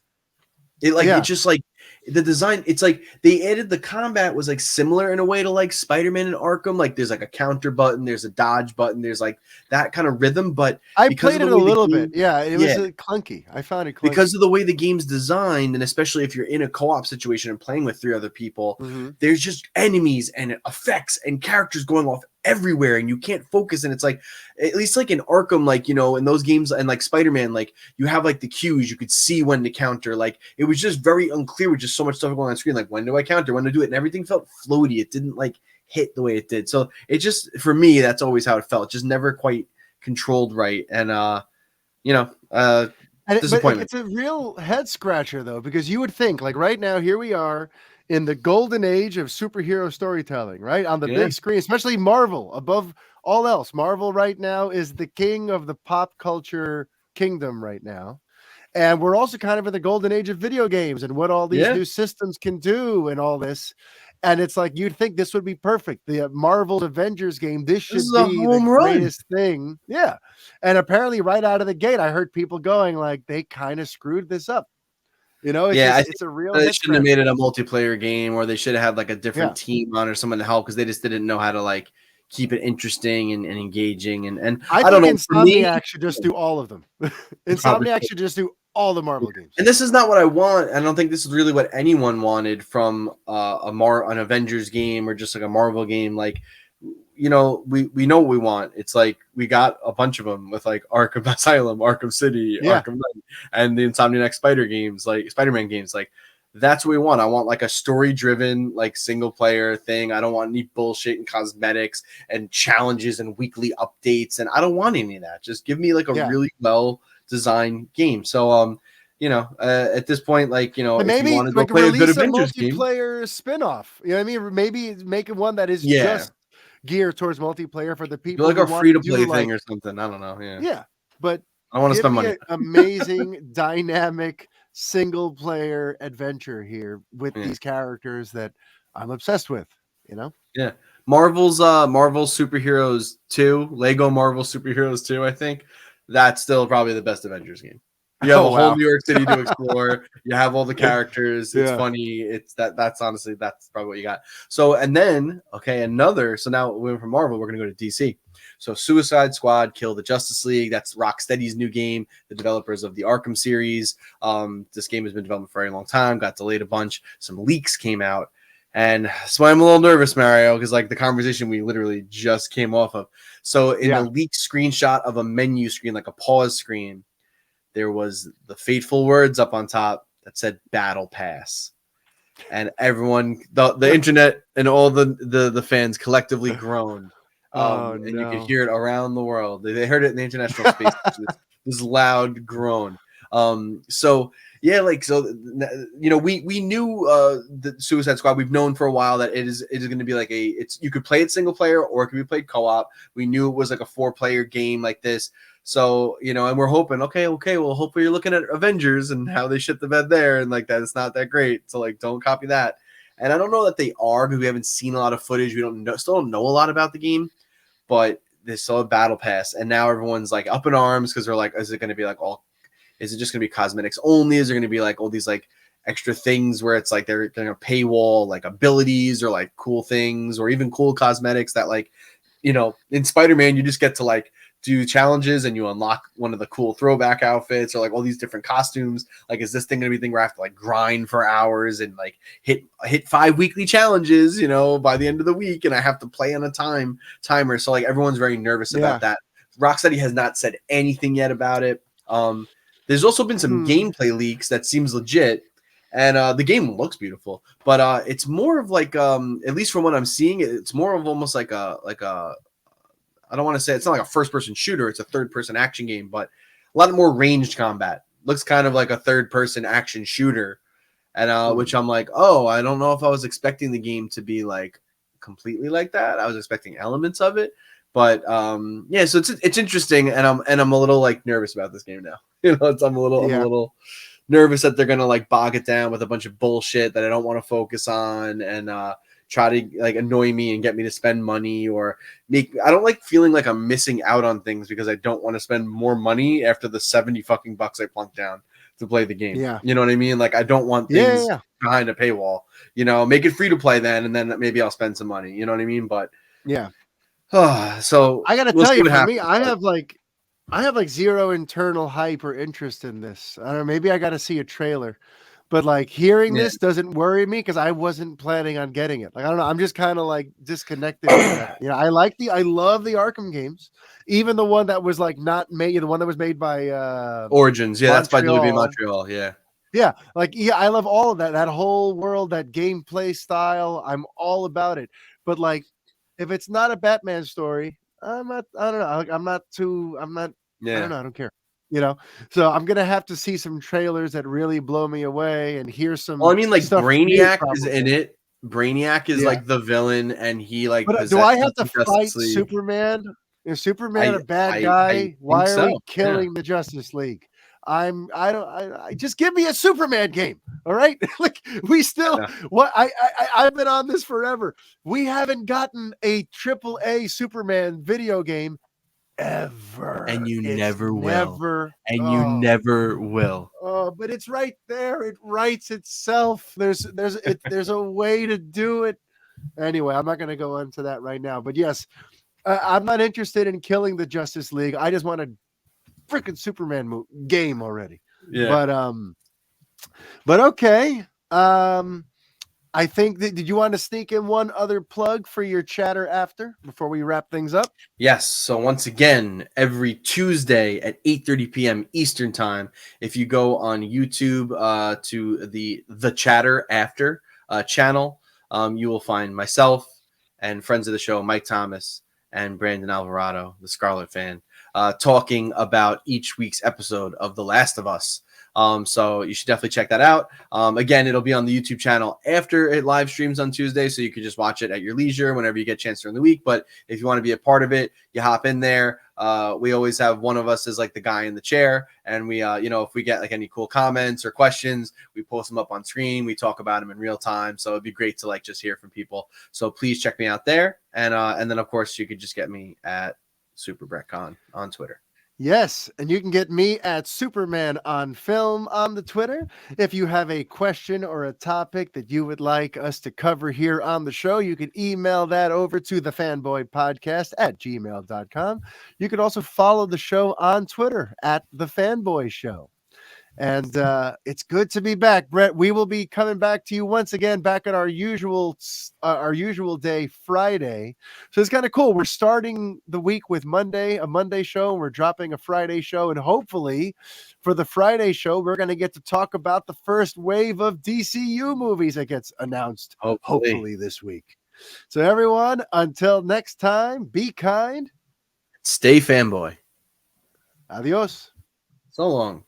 It's just like the design. It's like they added the combat was like similar in a way to like Spider-Man and Arkham. Like, there's like a counter button, there's a dodge button, there's like that kind of rhythm. But I played it a little bit. Yeah, it was clunky. I found it clunky because of the way the game's designed, and especially if you're in a co-op situation and playing with 3 other people. There's just enemies and effects and characters going off everywhere, and you can't focus. And it's like, at least like in Arkham, like, in those games, and like Spider-Man, like you have like the cues, you could see when to counter. Like, it was just very unclear with just so much stuff going on screen, like when do I counter, when to do it, and everything felt floaty. It didn't like hit the way it did. So it just, for me, that's always how it felt. Just never quite controlled right. And disappointment. It's a real head scratcher though, because you would think like right now, here we are in the golden age of superhero storytelling, right? On the big screen, especially Marvel, above all else. Marvel right now is the king of the pop culture kingdom right now. And we're also kind of in the golden age of video games and what all these new systems can do and all this. And it's like, you'd think this would be perfect. The Marvel's Avengers game, this should be the greatest thing. Yeah. And apparently right out of the gate, I heard people going like, they kind of screwed this up. It's a real. They shouldn't have made it a multiplayer game, or they should have had like a different team on or someone to help, because they just didn't know how to like keep it interesting and engaging. And I don't know. Insomniac should just do all of them. Insomniac should just do all the Marvel games. And this is not what I want. I don't think this is really what anyone wanted from an Avengers game or just like a Marvel game. Like, we know what we want. It's like we got a bunch of them with like Arkham Asylum, Arkham City, Arkham Knight, and the Insomniac Spider-Man games. Like, that's what we want. I want like a story-driven, like single player thing. I don't want any bullshit and cosmetics and challenges and weekly updates. And I don't want any of that. Just give me like a really well-designed game. So at this point, like, maybe if you want to like go play a good release a Avengers game, multiplayer spin-off. You know what I mean? Maybe make it one that is just geared towards multiplayer for the people. Like a free-to-play thing or something. I don't know. Yeah. But I want to spend money. Amazing, dynamic single-player adventure here with these characters that I'm obsessed with. Yeah. Marvel's Superheroes 2, Lego Marvel Superheroes 2, I think that's still probably the best Avengers game. You have a whole New York City to explore. You have all the characters. It's funny. It's that's honestly, that's probably what you got. So, and then, so now we went from Marvel, we're going to go to DC. So Suicide Squad, Kill the Justice League. That's Rocksteady's new game, the developers of the Arkham series. This game has been developed for a very long time, got delayed a bunch. Some leaks came out. And so I'm a little nervous, Mario, because like the conversation we literally just came off of. So in a leaked screenshot of a menu screen, like a pause screen, there was the fateful words up on top that said Battle Pass. And everyone, the internet and all the fans collectively groaned. And you could hear it around the world. They heard it in the international space. this loud groan. We knew the Suicide Squad. We've known for a while that it is going to be like you could play it single player or it could be played co-op. We knew it was like a 4-player game like this. So, and we're hoping, well, hopefully you're looking at Avengers and how they shit the bed there and like that. It's not that great. So like, don't copy that. And I don't know that they are, because we haven't seen a lot of footage. We still don't know a lot about the game, but they still have Battle Pass. And now everyone's like up in arms because they're like, is it going to be like all Is it just going to be cosmetics only? Is there going to be like all these like extra things where it's like they're going to paywall like abilities or like cool things or even cool cosmetics that like, you know, in Spider-Man, you just get to like do challenges and you unlock one of the cool throwback outfits or like all these different costumes. Like, is this thing going to be a thing where I have to like grind for hours and like hit 5 weekly challenges, you know, by the end of the week, and I have to play on a timer. So like everyone's very nervous about that. Rocksteady has not said anything yet about it. There's also been some gameplay leaks that seems legit. And the game looks beautiful, but it's more of like, at least from what I'm seeing, it's more of almost like a I don't want to say it's not like a first-person shooter. It's a third-person action game, but a lot more ranged combat. Looks kind of like a third-person action shooter, and which I'm like, oh, I don't know if I was expecting the game to be like completely like that. I was expecting elements of it, but yeah. So it's interesting, and I'm a little like nervous about this game now. You know, I'm a little nervous that they're gonna like bog it down with a bunch of bullshit that I don't want to focus on and try to like annoy me and get me to spend money or I don't like feeling like I'm missing out on things because I don't want to spend more money after the $70 fucking bucks I plunked down to play the game. Yeah. You know what I mean? Like I don't want things behind a paywall, you know, make it free to play then, and then maybe I'll spend some money. You know what I mean? But yeah. So I gotta tell you, for me, I have like zero internal hype or interest in this. I don't know, maybe I gotta see a trailer. But like hearing this doesn't worry me because I wasn't planning on getting it. Like I don't know, I'm just kind of like disconnected from that. You know, I love the Arkham games, even the one that was like not made, the one that was made by Origins. Yeah, that's by WB Montreal. Yeah. Yeah, like I love all of that. That whole world, that gameplay style, I'm all about it. But like, if it's not a Batman story, I don't know. I don't know. I don't care. You know, so I'm gonna have to see some trailers that really blow me away and hear some. Well, I mean, like Brainiac new, is in it. Brainiac is like the villain, and he like. But do I have to fight Superman? Is Superman a bad guy? Why are we killing the Justice League? I just give me a Superman game. All right. Like we still I've been on this forever. We haven't gotten a AAA Superman video game ever, and you never will. Oh, but it's right there. It writes itself. There's a way to do it. Anyway, I'm not going to go into that right now. But yes, I'm not interested in killing the Justice League. I just want a freaking Superman game already. Yeah. But okay. I think that, did you want to sneak in one other plug for your chatter after before we wrap things up? Yes. So once again, every Tuesday at 8:30 p.m. Eastern time, if you go on YouTube to the Chatter After channel, you will find myself and friends of the show, Mike Thomas and Brandon Alvarado, the Scarlet fan, talking about each week's episode of The Last of Us. So you should definitely check that out. Again, it'll be on the YouTube channel after it live streams on Tuesday, so you can just watch it at your leisure whenever you get a chance during the week. But if you want to be a part of it, you hop in there. We always have one of us as like the guy in the chair, and we, if we get like any cool comments or questions, we post them up on screen. We talk about them in real time. So it'd be great to like just hear from people. So please check me out there, and then of course you could just get me at Super Brett Con on Twitter. Yes, and you can get me at Superman on Film on the Twitter. If you have a question or a topic that you would like us to cover here on the show, you can email that over to the Fanboy Podcast at gmail.com. You can also follow the show on Twitter at the Fanboy Show. And it's good to be back, Brett. We will be coming back to you once again, back at our usual day, Friday. So it's kind of cool. We're starting the week with a Monday show, and we're dropping a Friday show. And hopefully for the Friday show, we're going to get to talk about the first wave of DCU movies that gets announced, hopefully this week. So everyone, until next time, be kind. Stay fanboy. Adios. So long.